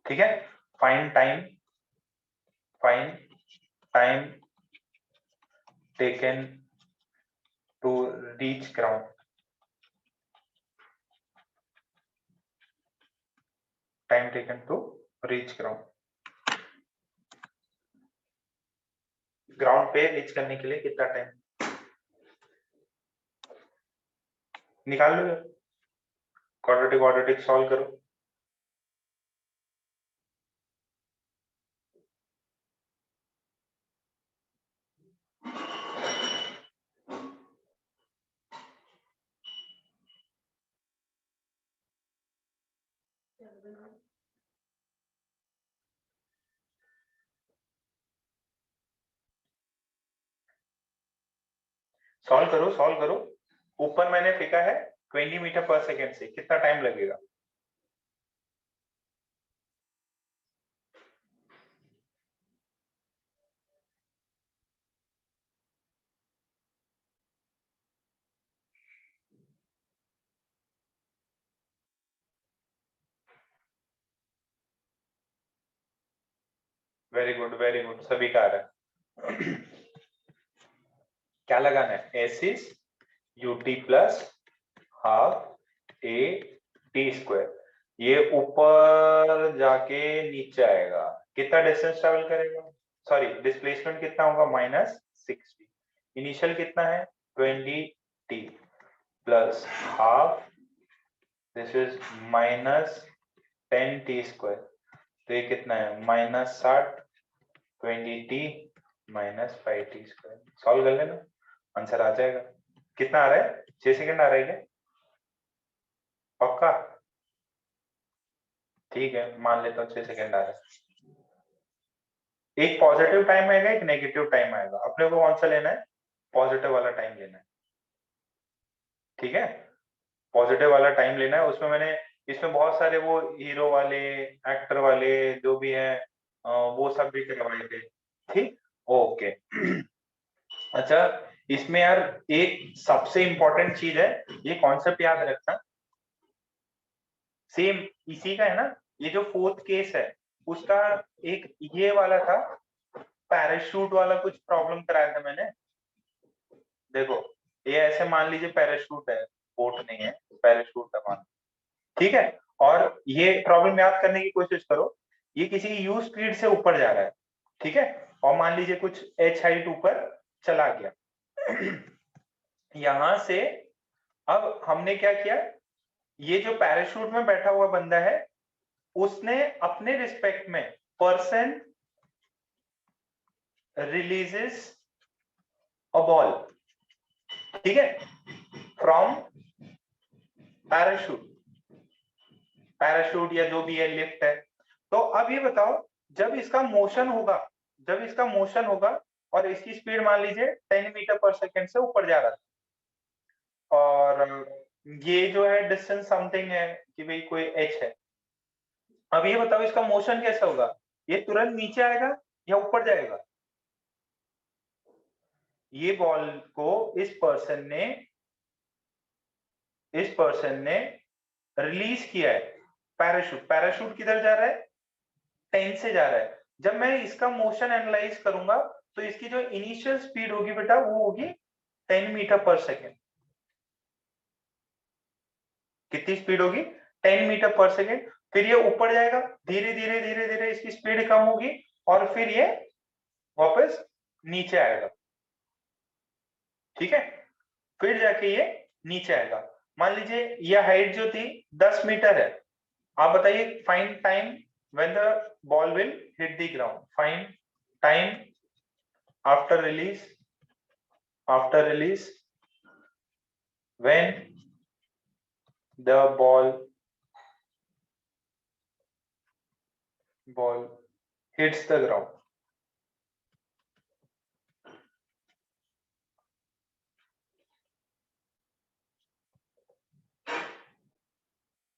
ठीक है। Fine time, fine time taken to reach ground, time taken to reach ground. Ground पे रीच करने के लिए कितना टाइम, निकाल लो, क्वाड्रेटिक क्वाड्रेटिक सॉल्व करो। सॉल्व करो सॉल्व करो। ऊपर मैंने फेंका है 20 मीटर पर सेकेंड से, कितना टाइम लगेगा? वेरी गुड, सभी का आ रहा है। क्या लगाना है, S is u t plus half a t square. ये ऊपर जाके नीचे आएगा, कितना डिस्टेंस ट्रेवल करेगा, सॉरी डिस्प्लेसमेंट कितना होगा, -60। इनिशियल कितना है 20 T plus half, this is -10 T square. तो ये कितना है -60, 20 टी -5 टी स्क्वायर। सॉल्व कर लेना, आंसर आ जाएगा। कितना आ रहा है, 6 सेकंड आ रहा है क्या, पक्का? ठीक है, मान लेता हूँ 6 सेकंड आ रहा है। एक पॉजिटिव टाइम आएगा, एक नेगेटिव टाइम आएगा, अपने को कौन सा लेना है, पॉजिटिव वाला टाइम लेना है, ठीक है। पॉजिटिव वाला टाइम लेना है। उसमें मैंने, इसमें बहुत सारे वो हीरो वाले, एक्टर वाले जो भी है वो सब भी करवाए थे, ठीक, ओके। अच्छा, इसमें यार एक सबसे इंपॉर्टेंट चीज है, ये कॉन्सेप्ट याद रखना, सेम इसी का है ना। ये जो फोर्थ केस है उसका एक ये वाला था, पैराशूट वाला कुछ प्रॉब्लम कराया था मैंने। देखो ये ऐसे मान लीजिए पैराशूट है, बोट नहीं है, पैराशूट है मान, ठीक है। और ये प्रॉब्लम याद करने की कोशिश करो, ये किसी की यू स्पीड से ऊपर जा रहा है, ठीक है। और मान लीजिए कुछ एच हाइट ऊपर चला गया। यहां से अब हमने क्या किया, ये जो पैराशूट में बैठा हुआ बंदा है उसने अपने रिस्पेक्ट में पर्सन रिलीजेस अ बॉल, ठीक है, फ्रॉम पैराशूट, पैराशूट या जो भी है लिफ्ट है। तो अब ये बताओ, जब इसका मोशन होगा, जब इसका मोशन होगा और इसकी स्पीड मान लीजिए 10 मीटर पर सेकेंड से ऊपर जा रहा था, और ये जो है डिस्टेंस समथिंग है कि भाई कोई एच है। अब ये बताओ इसका मोशन कैसा होगा, ये तुरंत नीचे आएगा या ऊपर जाएगा? ये बॉल को इस पर्सन ने रिलीज किया है। पैराशूट किधर जा रहा है? 10 से जा रहा है। जब मैं इसका मोशन एनालाइज करूंगा तो इसकी जो इनिशियल स्पीड होगी बेटा वो होगी 10 मीटर पर सेकेंड। कितनी स्पीड होगी? 10 मीटर पर सेकेंड। फिर ये ऊपर जाएगा, धीरे धीरे धीरे धीरे इसकी स्पीड कम होगी और फिर ये वापस नीचे आएगा। ठीक है, फिर जाके ये नीचे आएगा। मान लीजिए ये हाइट जो थी 10 मीटर है। आप बताइए, find time when the ball will hit the ground. Find time after release when the ball hits the ground।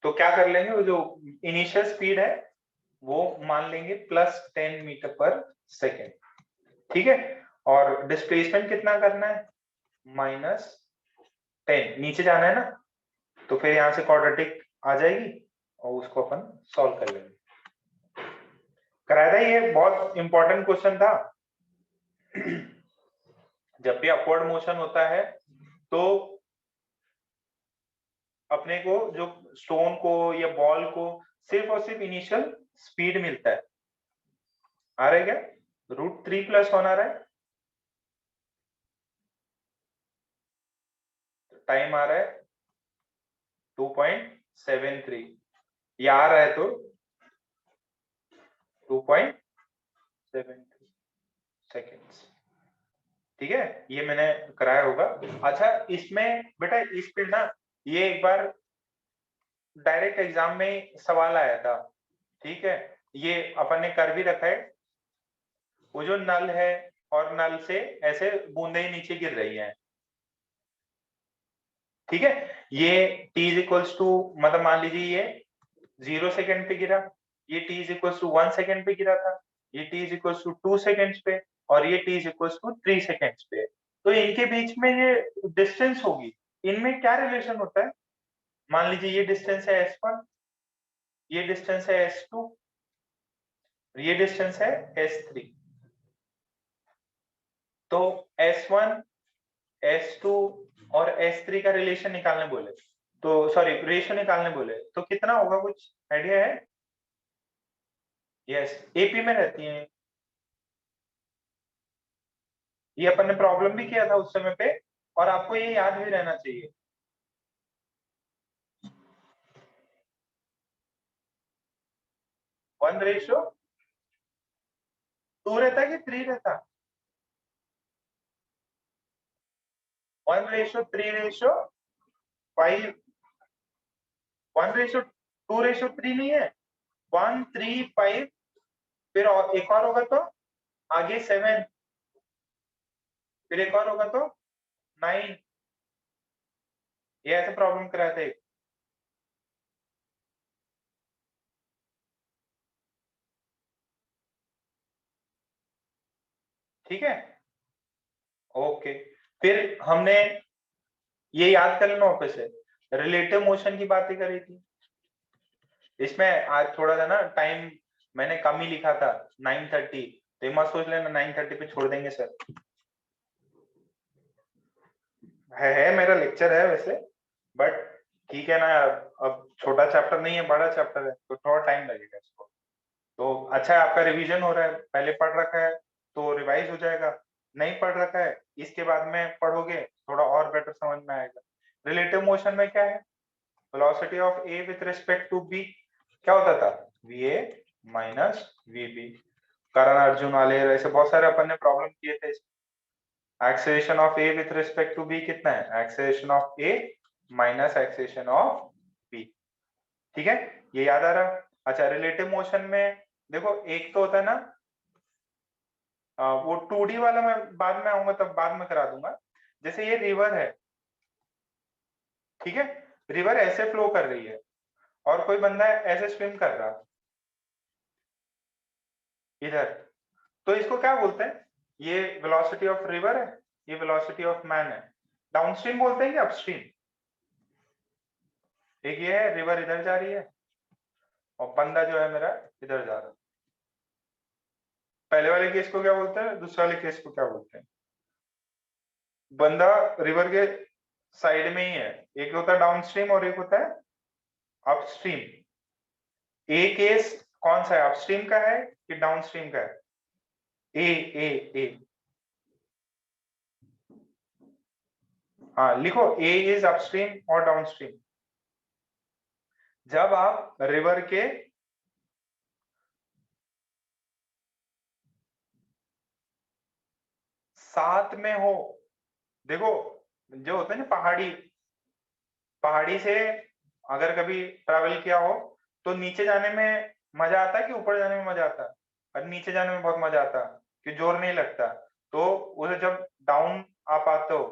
तो क्या कर लेंगे, वो जो इनिशियल स्पीड है वो मान लेंगे +10 मीटर पर सेकेंड। ठीक है, और डिस्प्लेसमेंट कितना करना है? -10। नीचे जाना है ना, तो फिर यहां से क्वाड्रेटिक आ जाएगी और उसको अपन सॉल्व कर लेंगे। कराया था, ये बहुत इंपॉर्टेंट क्वेश्चन था। जब भी अपवर्ड मोशन होता है तो अपने को जो स्टोन को या बॉल को सिर्फ और सिर्फ इनिशियल स्पीड मिलता है। आ रहा है क्या? √3+1 आ रहा है। टाइम आ रहा है 2.73। ये आ रहा है तो 2.73 सेकेंड्स। ठीक है, ये मैंने कराया होगा। अच्छा, इसमें बेटा इस पे ना ये एक बार डायरेक्ट एग्जाम में सवाल आया था। ठीक है, ये अपन ने कर भी रखा है। वो जो नल है और नल से ऐसे बूंदे नीचे गिर रही हैं। ठीक है, ये t इज इक्वल्स टू, मतलब मान लीजिए ये 0 सेकेंड पे गिरा, ये t is equals to 1 second पे गिरा था, ये t is equals to 2 seconds पे, और ये t is equals to 3 seconds पे। तो इनके बीच में ये डिस्टेंस होगी, इनमें क्या रिलेशन होता है? मान लीजिए ये डिस्टेंस है s1, ये डिस्टेंस है s2, ये डिस्टेंस है s3। तो s1, s2 और s3 का रिलेशन निकालने बोले, तो सॉरी रेशियो निकालने बोले, तो कितना होगा, कुछ आइडिया है? यस, एपी में रहती है। ये अपन ने प्रॉब्लम भी किया था उस समय पे, और आपको ये याद भी रहना चाहिए। वन रेशियो टू रहता है कि 3 रहता? 1:3:5। 1:2:3 नहीं है, 1:3:5। फिर एक और होगा तो आगे 7, फिर एक और होगा तो 9। ये ऐसे प्रॉब्लम कराए थे। ठीक है, ओके। फिर हमने ये याद कर लेना वापस से, रिलेटिव मोशन की बातें करी थी। इसमें आज थोड़ा सा ना टाइम मैंने कम ही लिखा था, 9:30। तो मत सोच लेना 9:30 पे छोड़ देंगे सर। है मेरा लेक्चर है वैसे, बट ठीक है ना यार, अब छोटा चैप्टर नहीं है, बड़ा चैप्टर है, तो थोड़ा टाइम लगेगा इसको। तो अच्छा है आपका रिवीजन हो रहा है, पहले पढ़ रखा है तो रिवाइज हो जाएगा। नहीं पढ़ रखा है, इसके बाद में पढ़ोगे थोड़ा और बेटर समझ में आएगा। रिलेटिव मोशन में क्या है? Velocity of a with respect to b क्या होता था? va minus vb। Karan Arjun वाले ऐसे बहुत सारे अपन ने प्रॉब्लम किए थे। Acceleration of a with respect to b कितना है? Acceleration of a minus acceleration of b. ठीक है, ये याद आ रहा? अच्छा, रिलेटिव मोशन में देखो एक तो होता है ना, वो 2D वाला मैं बाद में आऊंगा तब बाद में करा दूंगा। जैसे ये रिवर है, ठीक है, रिवर ऐसे फ्लो कर रही है और कोई बंदा ऐसे स्विम कर रहा, इधर। तो इसको क्या बोलते हैं, ये वेलोसिटी ऑफ रिवर है, ये वेलोसिटी ऑफ मैन है। डाउनस्ट्रीम बोलते हैं कि अपस्ट्रीम? एक ये है, रिवर इधर जा रही है और बंदा जो है मेरा इधर जा रहा है। पहले वाले केस को क्या बोलते हैं, दूसरे वाले केस को क्या बोलते हैं? बंदा रिवर के साइड में ही है, एक होता है डाउनस्ट्रीम और एक होता है अपस्ट्रीम। ए केस कौन सा है, अपस्ट्रीम का है कि डाउनस्ट्रीम का है? ए ए ए हाँ लिखो, ए इज अपस्ट्रीम और डाउनस्ट्रीम। जब आप रिवर के साथ में हो, देखो जो होता है ना पहाड़ी, पहाड़ी से अगर कभी ट्रैवल किया हो तो नीचे जाने में मजा आता है कि ऊपर जाने में मजा आता है? और नीचे जाने में बहुत मजा आता है कि जोर नहीं लगता। तो उसे जब डाउन आप आते हो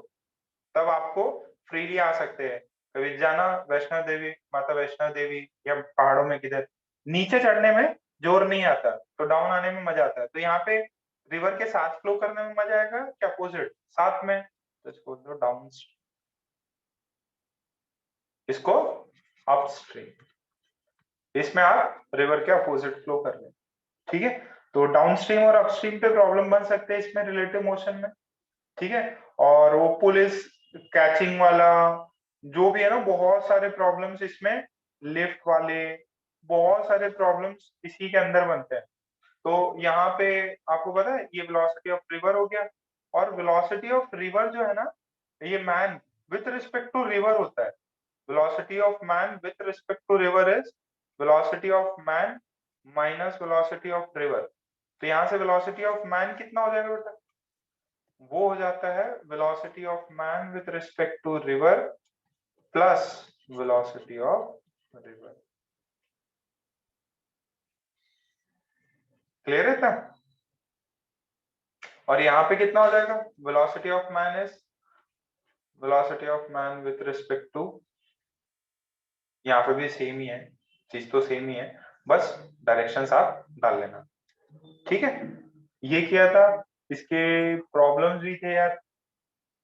तब आपको फ्रीली आ सकते हैं। कभी जाना वैष्णो देवी, माता वैष्णो देवी या पहाड़ों में किधर, नीचे चढ़ने में जोर नहीं आता, तो डाउन आने में मजा आता है। तो यहाँ पे रिवर के साथ फ्लो करने में मजा आएगा क्या अपोजिट साथ में? तो इसको दो डाउन, इसको अपस्ट्रीम। इसमें आप रिवर के अपोजिट फ्लो कर रहे हैं, ठीक है। तो डाउनस्ट्रीम और अपस्ट्रीम पे प्रॉब्लम बन सकते हैं इसमें रिलेटिव मोशन में, ठीक है। और वो पुलिस कैचिंग वाला जो भी है ना, बहुत सारे प्रॉब्लम्स इसमें, लिफ्ट वाले बहुत सारे प्रॉब्लम्स इसी के अंदर बनते हैं। तो यहाँ पे आपको पता है ये वेलोसिटी ऑफ रिवर हो गया, और वेलोसिटी ऑफ रिवर जो है ना, ये man with respect to river होता है। velocity of man with respect to river is velocity of man minus velocity of river। तो यहाँ से velocity of man कितना हो जाएगा बेटा? वो हो जाता है velocity of man with respect to river plus velocity of river। Clear है था? और यहाँ पे कितना हो जाएगा, velocity of man is velocity of man with respect to, यहाँ पे भी सेम ही है, चीज तो सेम ही है, बस डायरेक्शंस आप डाल लेना, ठीक है। ये किया था, इसके प्रॉब्लम्स भी थे यार,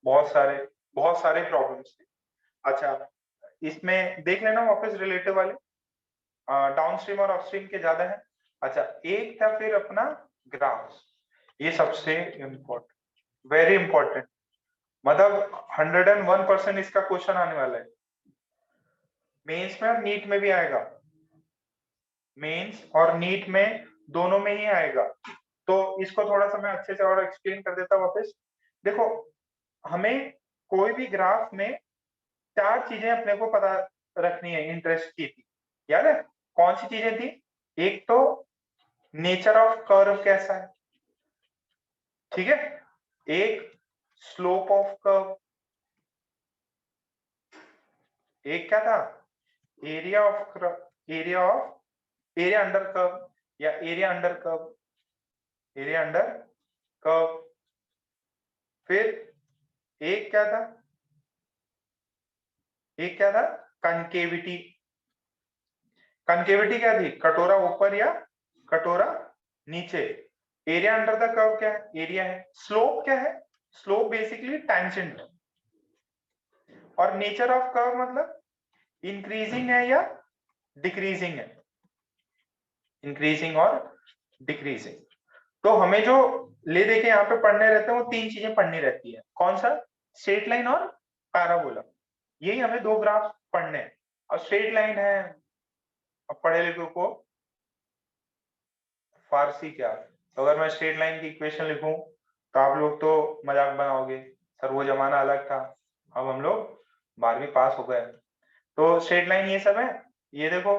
बहुत सारे प्रॉब्लम्स थे। अच्छा, इसमें देख लेना वापस रिलेटिव वाले, डाउनस्ट्रीम और अपस्ट्रीम के ज्यादा है। अच्छा, एक था फिर अपना ग्राफ्स, ये सबसे इम्पोर्टेंट, वेरी इंपॉर्टेंट, मतलब 101% इसका क्वेश्चन आने वाला है मेंस में और नीट में भी आएगा, मेंस और नीट में दोनों में ही आएगा। तो इसको थोड़ा सा मैं अच्छे से और एक्सप्लेन कर देता हूँ वापस। देखो, हमें कोई भी ग्राफ में चार चीजें अपने को पता रखनी है, इंटरेस्ट की थी, याद है कौन सी चीजें थी? एक तो नेचर ऑफ कर्व कैसा है, ठीक है, एक स्लोप ऑफ कर्व, एक क्या था, area of area under curve या area under curve, area under curve. फिर एक क्या था, एक क्या था, कनकेविटी। कनकेविटी क्या थी, कटोरा ऊपर या कटोरा नीचे। एरिया अंडर द कर्व क्या है, एरिया है। स्लोप क्या है, स्लोप बेसिकली टैंजेंट। और नेचर ऑफ कर्व मतलब इंक्रीजिंग है या डिक्रीजिंग है, इंक्रीजिंग और डिक्रीजिंग। तो हमें जो ले दे के यहाँ पे पढ़ने रहते हैं वो तीन चीजें पढ़नी रहती है, कौन सा, स्ट्रेट लाइन और पैराबोला, यही हमें दो ग्राफ पढ़ने हैं। और स्ट्रेट लाइन है, अब पढ़े लिखो को फारसी क्या, तो अगर मैं स्ट्रेट लाइन की इक्वेशन लिखूं तो आप लोग तो मजाक बनाओगे, सर वो जमाना अलग था, अब हम लोग 12वीं पास हो गए। तो स्ट्रेट लाइन ये सब है, ये देखो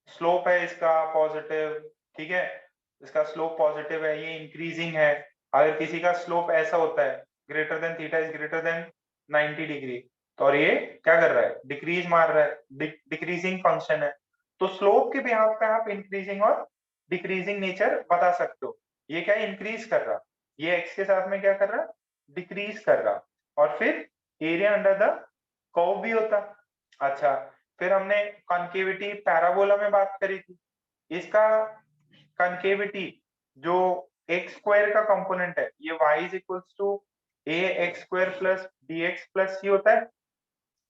स्लोप है इसका पॉजिटिव, ठीक है, इसका स्लोप पॉजिटिव है, ये इंक्रीजिंग है। अगर किसी का स्लोप ऐसा होता है, greater than theta is greater than 90 degree, तो और ये क्या कर रहा है, डिक्रीज मार रहा है, डिक्रीजिंग फंक्शन है। तो स्लोप के बिहाफ पे आप इंक्रीजिंग और डिक्रीजिंग नेचर बता सकते हो। ये क्या इंक्रीज कर रहा, ये एक्स के साथ में क्या कर रहा, डिक्रीज कर रहा। और फिर एरिया अंडर द कर्व भी होता। अच्छा, फिर हमने कॉन्केविटी पैराबोला में बात करी थी, इसका कॉन्केविटी जो एक्स स्क्वायर का कंपोनेंट है ये y is equals to a x square plus d x plus c होता है।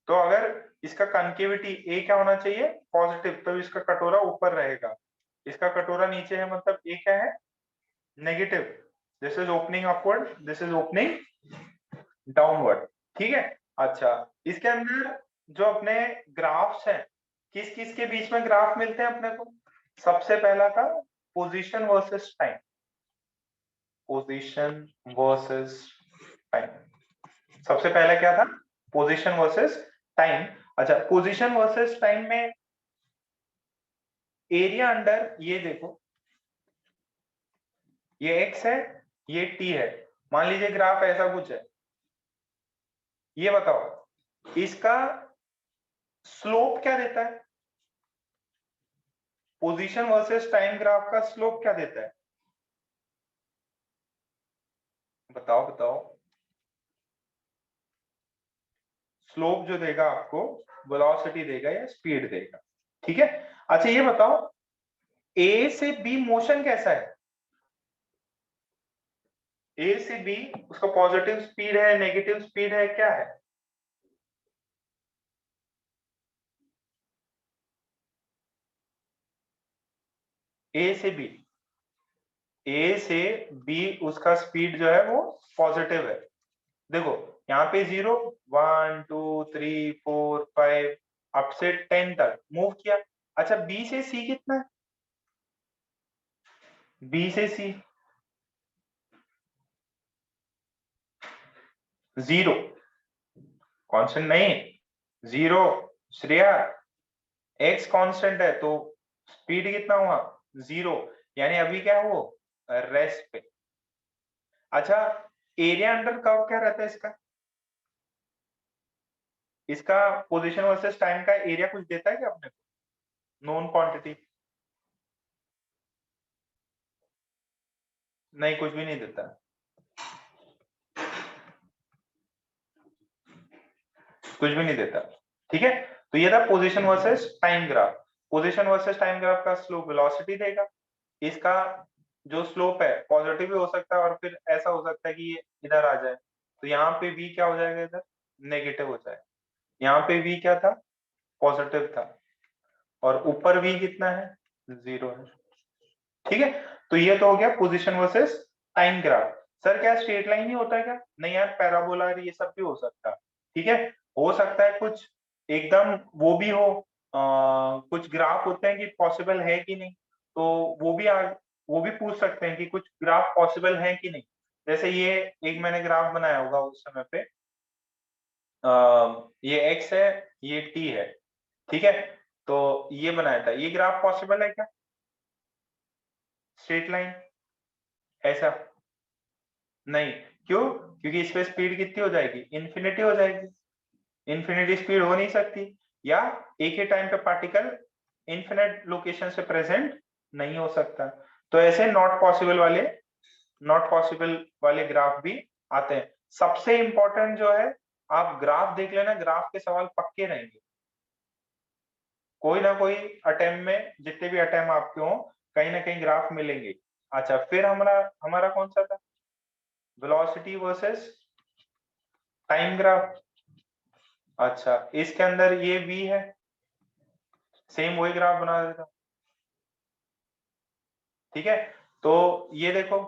तो अगर इसका कनकेविटी ए क्या होना चाहिए, पॉजिटिव, तो इसका कटोरा ऊपर रहेगा, इसका कटोरा नीचे है, मतलब ए क्या है, negative. This is opening upward, this is opening downward. ठीक है। अच्छा, इसके अंदर जो अपने ग्राफ्स हैं, किस किस के बीच में ग्राफ मिलते हैं अपने को? सबसे पहला था position versus time, position versus time. सबसे पहला क्या था? Position versus time. अच्छा, पोजीशन वर्सेस टाइम में एरिया अंडर, ये देखो, ये x है, ये t है। मान लीजिए ग्राफ ऐसा कुछ है, ये बताओ इसका स्लोप क्या देता है? पोजीशन वर्सेस टाइम ग्राफ का स्लोप क्या देता है? बताओ बताओ। स्लोप जो देगा आपको, वेलोसिटी देगा या स्पीड देगा। ठीक है। अच्छा, ये बताओ ए से बी मोशन कैसा है? ए से बी उसका पॉजिटिव स्पीड है, नेगेटिव स्पीड है, क्या है? ए से बी, ए से बी उसका स्पीड जो है वो पॉजिटिव है। देखो यहाँ पे 0 1 2 3 4 5 अप से 10 तक मूव किया। अच्छा, बी से सी कितना है? बी से सी 0, कांस्टेंट नहीं, 0। श्रेया, एक्स कांस्टेंट है तो स्पीड कितना हुआ? 0, यानी अभी क्या है वो, रेस्ट पे। अच्छा, एरिया अंडर कर्व क्या रहता है इसका? इसका पोजीशन वर्सेस टाइम का एरिया कुछ देता है क्या अपने को, नोन क्वांटिटी? नहीं, कुछ भी नहीं देता। कुछ भी नहीं देता। ठीक है। तो ये था position versus time graph. Position versus time graph का स्लोप वेलोसिटी देगा। इसका जो स्लोप है पॉजिटिव भी हो सकता है और फिर ऐसा हो सकता है कि ये इधर आ जाए, तो यहाँ पे v क्या हो जाएगा, इधर नेगेटिव हो जाएगा। यहाँ पे v क्या था, पॉजिटिव था, और ऊपर v कितना है, 0 है। ठीक है। तो ये तो हो गया position versus time graph. Sir क्या स्ट्रेट लाइन ही होता है क्या? नहीं यार, पैराबोला ये सब भी हो सकता है। ठीक है। हो सकता है कुछ एकदम वो भी हो, कुछ ग्राफ होते हैं कि पॉसिबल है कि नहीं, तो वो भी पूछ सकते हैं कि कुछ ग्राफ पॉसिबल है कि नहीं। जैसे ये एक मैंने ग्राफ बनाया होगा उस समय पे, ये x है, ये t है। ठीक है। तो ये बनाया था, ये ग्राफ पॉसिबल है क्या, स्ट्रेट लाइन ऐसा? नहीं। क्यों? क्योंकि इस पे स्पीड कितनी हो जाएगी, इन्फिनिटी हो जाएगी। इन्फिनिटी स्पीड हो नहीं सकती, या एक ही टाइम पे पार्टिकल इन्फिनिट लोकेशन से प्रेजेंट नहीं हो सकता। तो ऐसे नॉट पॉसिबल वाले ग्राफ भी आते हैं। सबसे इंपॉर्टेंट जो है, आप ग्राफ देख लेना, ग्राफ के सवाल पक्के रहेंगे। कोई ना कोई अटेम्प्ट में, जितने भी अटेम्प्ट आपके हों, कहीं ना कहीं ग्राफ मिलेंगे। अच्छा, फिर हमारा हमारा कौन सा था, वेलोसिटी वर्सेस टाइम ग्राफ। अच्छा, इसके अंदर ये v है, सेम वही ग्राफ बना देता। ठीक है। तो ये देखो,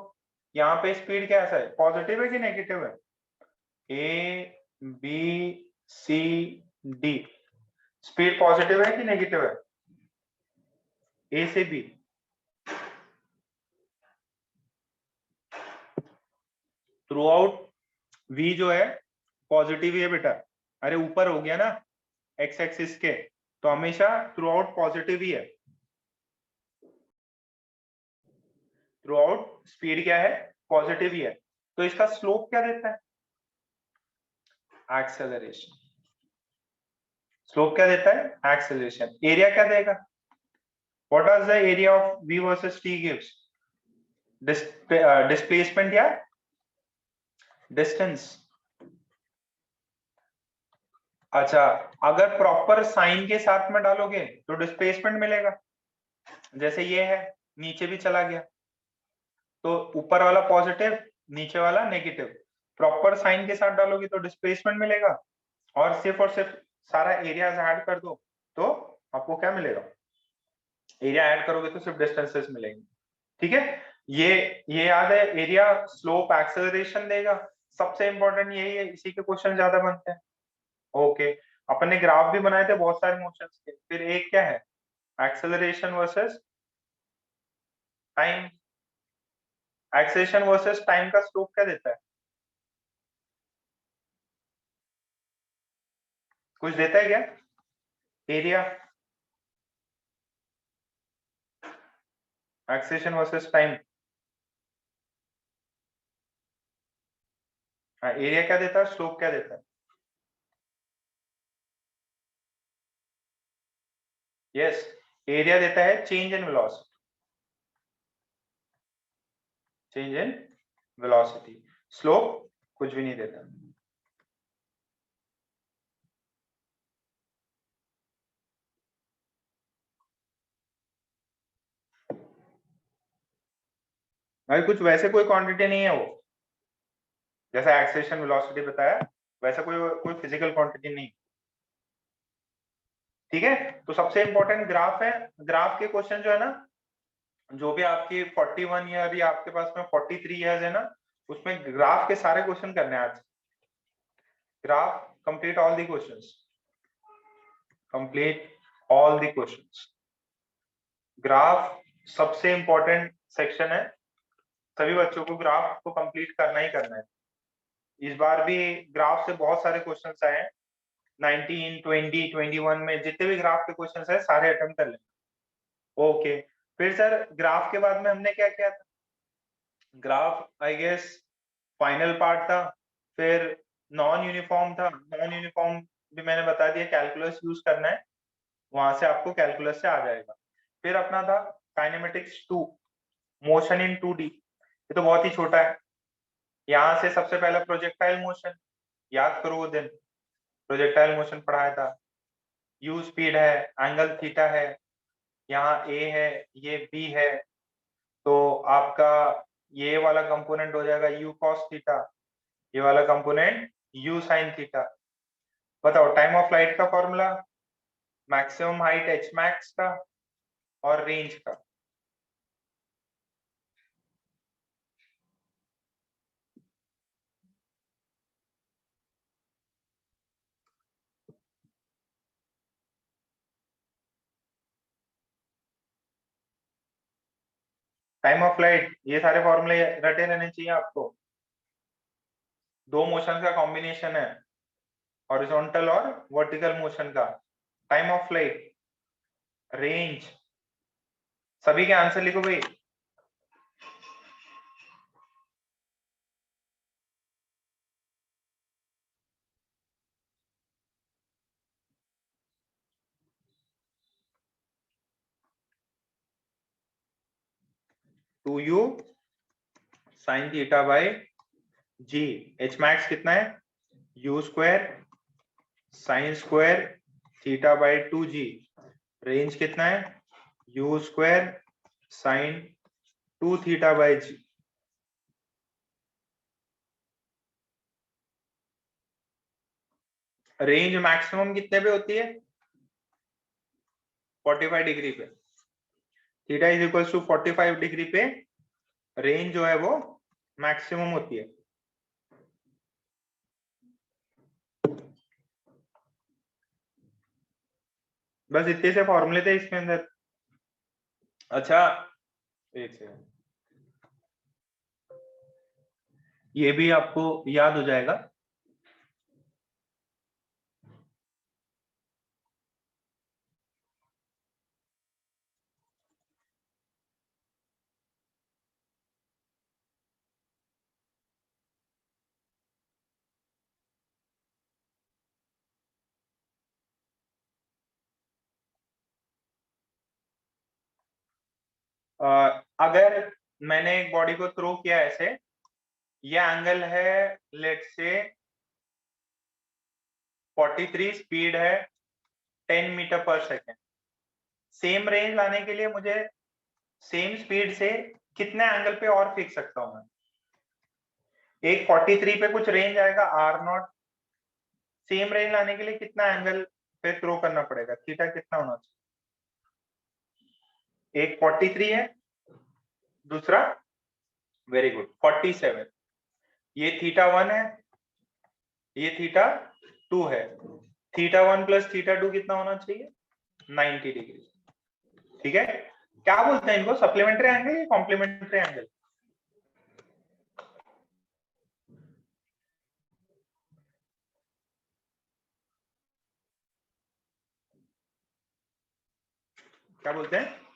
यहाँ पे स्पीड कैसा है, पॉजिटिव है कि नेगेटिव है? A b c d, speed positive है कि नेगेटिव है, ए से बी? थ्रू आउट v जो है पॉजिटिव ही है बेटा। अरे ऊपर हो गया ना एक्स एक्सिस के, तो हमेशा थ्रू आउट पॉजिटिव ही है। थ्रू आउट स्पीड क्या है, पॉजिटिव ही है। तो इसका स्लोप क्या देता है, एक्सेलरेशन। स्लोप क्या देता है, एक्सेलरेशन। एरिया क्या देगा, what does the area of v versus t gives, displacement या डिस्टेंस। अच्छा, अगर प्रॉपर साइन के साथ में डालोगे तो डिस्प्लेसमेंट मिलेगा। जैसे ये है, नीचे भी चला गया, तो ऊपर वाला पॉजिटिव, नीचे वाला नेगेटिव। प्रॉपर साइन के साथ डालोगे तो डिस्प्लेसमेंट मिलेगा, और सिर्फ सारा एरिया ऐड कर दो तो आपको क्या मिलेगा, एरिया ऐड करोगे तो सिर्फ डिस्टेंसेस मिलेंगे। ठीक है, ये याद है, एरिया स्लोप एक्सेलरेशन देगा। सबसे इंपॉर्टेंट यही है, इसी के क्वेश्चन ज्यादा बनते हैं। ओके, अपन ने ग्राफ भी बनाए थे बहुत सारे मोशंस के। फिर एक क्या है, acceleration versus time. Acceleration versus time का स्लोप क्या देता है, कुछ देता है क्या, area. Acceleration versus time, area क्या देता है, स्लोप क्या देता है। यस, एरिया देता है change in velocity, change in velocity. Slope कुछ भी नहीं देता। भाई कुछ वैसे कोई क्वांटिटी नहीं है वो, जैसा एक्सेलरेशन वेलोसिटी बताया वैसा कोई कोई फिजिकल क्वांटिटी नहीं। ठीक है, तो सबसे इंपॉर्टेंट ग्राफ है। ग्राफ के क्वेश्चन जो है ना, जो भी आपकी 41 ईयर या आपके पास में 43 ईयर्स है ना, उसमें ग्राफ के सारे क्वेश्चन करने हैं आज। Graph complete all the questions, complete all the questions. Graph सबसे इंपॉर्टेंट सेक्शन है, सभी बच्चों को ग्राफ को कंप्लीट करना ही करना है। इस बार भी ग्राफ से बहुत सारे क्वेश्चंस आए हैं, 19, 20, 21 में जितने भी ग्राफ के क्वेश्चंस है सारे अटेम्प्ट कर लेंगे। ओके, फिर सर ग्राफ के बाद में हमने क्या किया था, graph I guess final part था। फिर नॉन यूनिफॉर्म था, नॉन यूनिफॉर्म भी मैंने बता दिया, कैलकुलस यूज करना है, वहां से आपको कैलकुलस से आ जाएगा। फिर अपना था काइनेमेटिक्स 2, मोशन इन 2D, ये तो बहुत ही छोटा है। यहाँ से सबसे पहले प्रोजेक्टाइल मोशन, याद करो वो दिन प्रोजेक्टाइल मोशन पढ़ाया था। यू स्पीड है, एंगल थीटा है, यहाँ ए है, ये बी है, तो आपका ये वाला कंपोनेंट हो जाएगा यू कॉस थीटा, ये वाला कंपोनेंट यू साइन थीटा। बताओ टाइम ऑफ लाइट का formula, maximum height H max का और रेंज का। टाइम ऑफ लाइट, ये सारे फॉर्मूले रटे रहने चाहिए आपको। दो मोशन का कॉम्बिनेशन है, हॉरिजॉन्टल और वर्टिकल मोशन का। टाइम ऑफ फ्लाइट, रेंज, सभी के आंसर लिखो भाई। Two u sine theta by g, h max कितना है, u square sine square theta by 2g। Range कितना है, u square sine 2 theta by g. Range maximum कितने पे होती है, 45 डिग्री पे। Theta is equal to 45 degree पे रेंज जो है वो मैक्सिमम होती है। बस इतने से फॉर्मूले थे इसके अंदर। अच्छा एक सेकंड, ये भी आपको याद हो जाएगा। अगर मैंने एक बॉडी को थ्रो किया ऐसे, ये एंगल है लेट से 43, स्पीड है 10 मीटर पर सेकेंड। सेम रेंज लाने के लिए मुझे सेम स्पीड से कितने एंगल पे और फेंक सकता हूं मैं? एक 43 पे कुछ रेंज आएगा R0, सेम रेंज लाने के लिए कितना एंगल पे थ्रो करना पड़ेगा? थीटा कितना होना चाहिए? एक 43 है, दूसरा वेरी गुड 47, ये θ1 है, ये θ2 है। θ1 प्लस θ2 कितना होना चाहिए? 90 डिग्री। ठीक है, क्या बोलते हैं इनको, सप्लीमेंट्री एंगल या कॉम्प्लीमेंट्री एंगल? क्या बोलते हैं?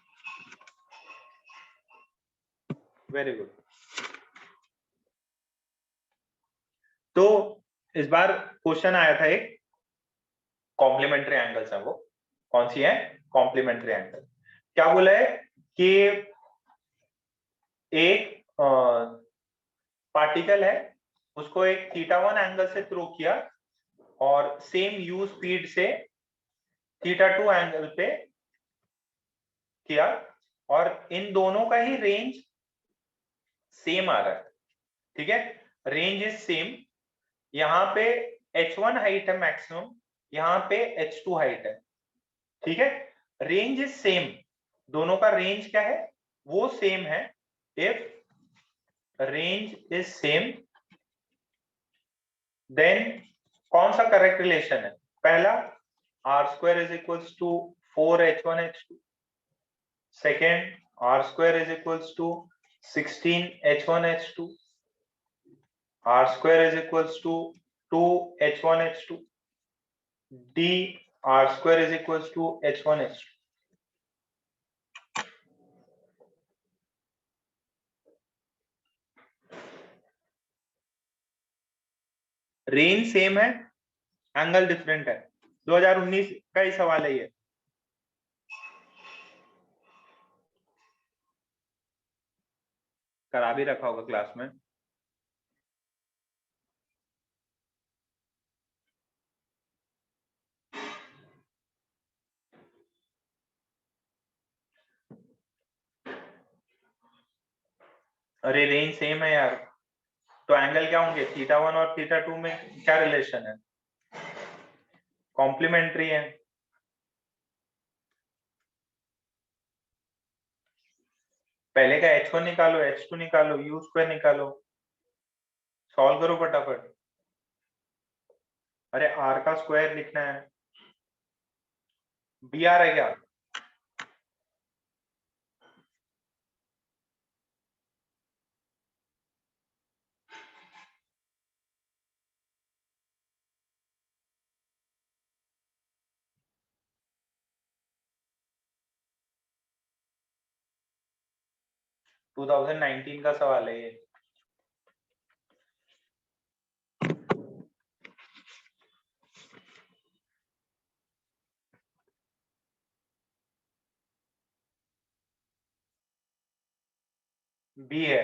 Very good. तो इस बार क्वेश्चन आया था एक, कॉम्प्लीमेंट्री एंगल्स है वो, कौन सी है? Complementary angle. क्या बोला है कि एक पार्टिकल है, उसको एक θ1 एंगल से थ्रो किया और सेम u स्पीड से θ2 एंगल पे किया, और इन दोनों का ही रेंज सेम आ रहा है। ठीक है, रेंज इज सेम। यहाँ पे h1 हाइट है मैक्सिमम, यहाँ पे h2 हाइट है। ठीक है, रेंज इज सेम, दोनों का रेंज क्या है? वो सेम है। If range is same then कौन सा करेक्ट रिलेशन है? पहला, r² is equals to 4h1h2। Second, r² is equals to 16h1h2। r² is equals to 2h1h2. d r² is equals to h1h2. Range same है, angle different है। 2019 का ही सवाल है ये। करा भी रखा होगा क्लास में। अरे रेंज सेम है यार, तो एंगल क्या होंगे? θ1 और θ2 में क्या रिलेशन है? कॉम्प्लीमेंट्री है। पहले का h1 निकालो, h2 निकालो, u² निकालो, सॉल्व करो फटाफट। अरे r का स्क्वायर लिखना है। br है क्या? टू 2019 का सवाल है ये। बी है।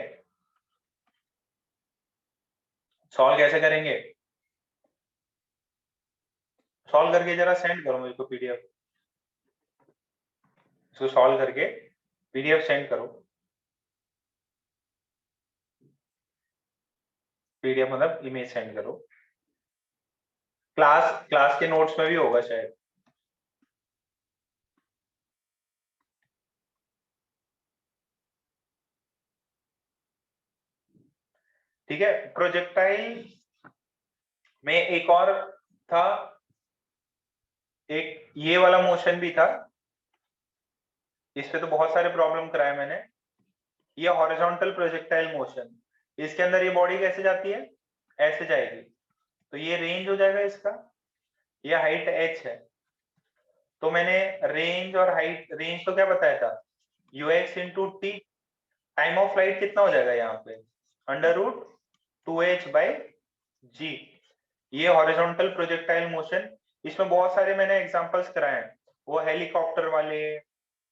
सॉल्व कैसे करेंगे? सॉल्व करके जरा सेंड करो मुझे को पीडीएफ। इसको सॉल्व करके पीडीएफ सेंड करो। पीडीएफ मतलब इमेज सेंड करो। क्लास के नोट्स में भी होगा शायद। ठीक है, प्रोजेक्टाइल में एक और था, एक ये वाला मोशन भी था। इस पे तो बहुत सारे प्रॉब्लम कराए मैंने। ये हॉरिजॉन्टल प्रोजेक्टाइल मोशन, इसके अंदर ये बॉडी कैसे जाती है? ऐसे जाएगी, तो ये रेंज हो जाएगा इसका, ये हाइट h है। तो मैंने रेंज और हाइट, रेंज तो क्या बताया था? ux into T. Time of flight कितना हो जाएगा यहाँ पे? √2h/g। ये हॉरिजॉन्टल प्रोजेक्टाइल मोशन, इसमें बहुत सारे मैंने एग्जांपल्स कराए हैं, वो हेलीकॉप्टर वाले,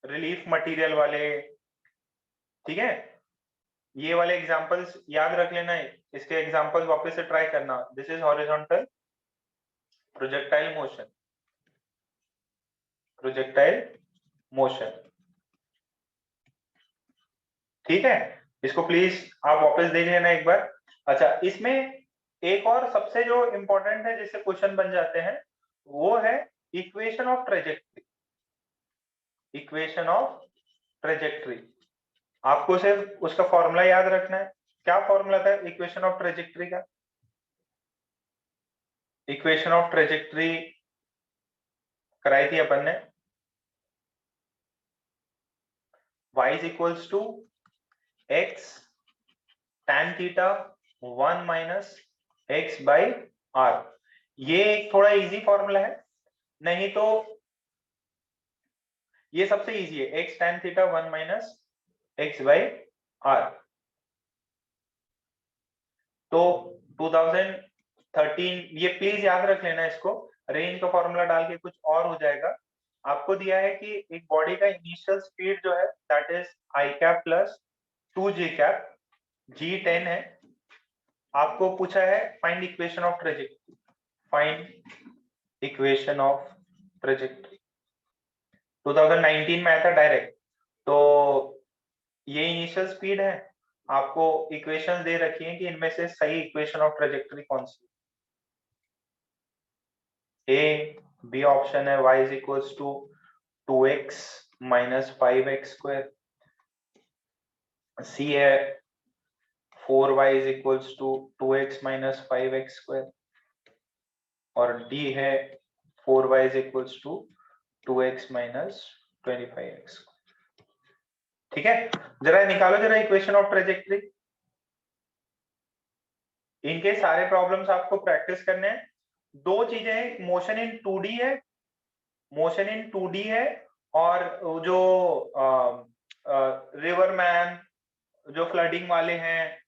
रिलीफ मटेरियल वाले। ठीक है, ये वाले एग्जांपल्स याद रख लेना, इसके एग्जांपल्स वापस से ट्राई करना। This is horizontal projectile motion, projectile motion. ठीक है, इसको प्लीज आप वापस देख लेना एक बार। अच्छा, इसमें एक और सबसे जो इम्पोर्टेंट है जिससे क्वेश्चन बन जाते हैं वो है equation of trajectory. Equation of trajectory आपको सिर्फ उसका फॉर्मूला याद रखना है। क्या फॉर्मूला था इक्वेशन ऑफ ट्रेजेक्ट्री का? इक्वेशन ऑफ ट्रेजेक्ट्री कराई थी अपन ने, y is equals to x tan theta 1 minus x by r। ये एक थोड़ा इजी फॉर्मूला है, नहीं तो ये सबसे इजी है, x tan theta 1 minus x by r। तो 2013 ये प्लीज याद रख लेना इसको, रेंज का फॉर्मूला डाल के कुछ और हो जाएगा। आपको दिया है कि एक बॉडी का इनिशियल स्पीड जो है that is I cap plus 2j cap, g10 है। आपको पूछा है find equation of trajectory, find equation of trajectory. 2019 में आया था डायरेक्ट। तो ये इनिशियल स्पीड है, आपको इक्वेशन दे रखी है कि इनमें से सही इक्वेशन ऑफ ट्रेजेक्ट्री कौन सी? ए बी ऑप्शन है y is equals to 2x minus 5x square, C है 4y is equals to 2x minus 5x square, और डी है 4y is equals to 2x minus 25x। ठीक है, जरा निकालो जरा इक्वेशन ऑफ ट्रेजेक्ट्री। इनके सारे प्रॉब्लम्स आपको प्रैक्टिस करने हैं। दो चीजें हैं, मोशन इन 2D है, मोशन इन 2D है, और जो रिवर मैन जो फ्लडिंग वाले हैं,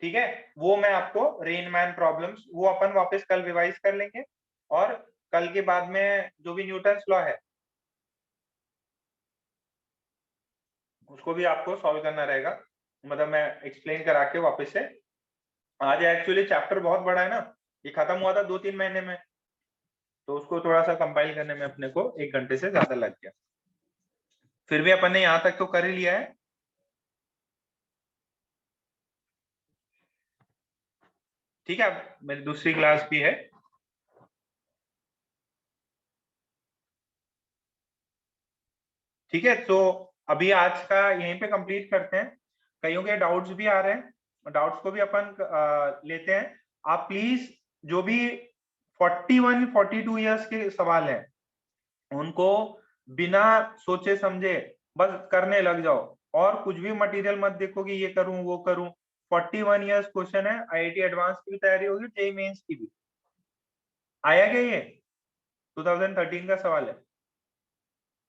ठीक है, वो मैं आपको रेन मैन प्रॉब्लम्स वो अपन वापस कल रिवाइज कर लेंगे। और कल के बाद में जो भी न्यूटन्स लॉ है उसको भी आपको सॉल्व करना रहेगा, मतलब मैं एक्सप्लेन करा के वापस से। आज एक्चुअली चैप्टर बहुत बड़ा है ना, ये खत्म हुआ था 2-3 महीने में, तो उसको थोड़ा सा कंपाइल करने में अपने को 1 घंटे से ज्यादा लग गया। फिर भी अपन ने यहाँ तक तो कर ही लिया है। ठीक है, मेरी दूसरी क्लास भी है। ठीक है, तो अभी आज का यहीं पे कंप्लीट करते हैं। कईयों के डाउट्स भी आ रहे हैं, डाउट्स को भी अपन लेते हैं। आप प्लीज जो भी 41-42 इयर्स के सवाल हैं उनको बिना सोचे समझे बस करने लग जाओ, और कुछ भी मटेरियल मत देखो कि ये करूं वो करूं। 41 इयर्स क्वेश्चन है, आईआईटी एडवांस की भी तैयारी होगी, जेईई मेंस की भी। आया क्या ये 2013 का सवाल है,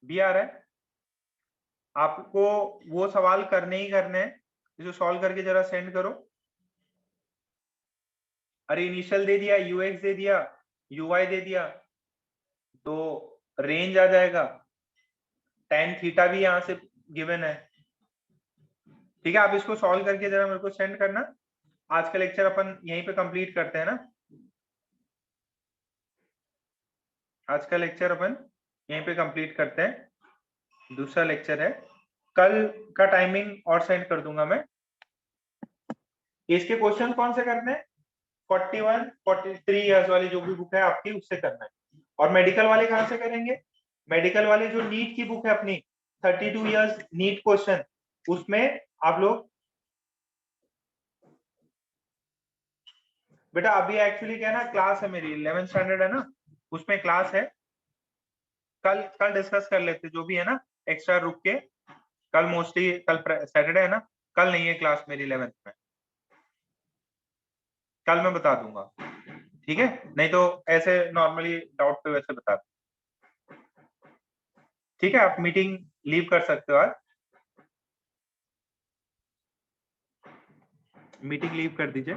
भी आ रहा है? आपको वो सवाल करने ही करने हैं, जो सॉल्व करके जरा सेंड करो। अरे इनिशियल दे दिया, यूएक्स दे दिया, यूवाई दे दिया, तो रेंज आ जाएगा, tan थीटा भी यहाँ से गिवन है। ठीक है, आप इसको सॉल्व करके जरा मेरे को सेंड करना। आज का लेक्चर अपन यहीं पे कंप्लीट करते हैं ना, आज का लेक्चर अपन यहीं पे कंप्लीट करते हैं। दूसरा लेक्चर है कल का, टाइमिंग और सेंड कर दूंगा मैं। इसके क्वेश्चन कौन से करने हैं? 41-43 इयर्स वाली जो भी बुक है आपकी उससे करना है। और मेडिकल वाले कहाँ से करेंगे? मेडिकल वाले जो नीट की बुक है अपनी 32 इयर्स नीट क्वेश्चन, उसमें आप लोग बेटा अभी एक्चुअली क्या है ना, क्लास है मेरी 11th स्टैंडर्ड है ना, उसमें क्लास है। कल कल डिस्कस कर लेते जो भी है ना, एक्स्ट्रा रुक के। कल मोस्टली कल सैटरडे है ना, कल नहीं है क्लास मेरी 11th में, कल मैं बता दूंगा। ठीक है, नहीं तो ऐसे नॉर्मली डाउट पे वैसे बता दूं। ठीक है, आप मीटिंग लीव कर सकते हो आज, मीटिंग लीव कर दीजिए।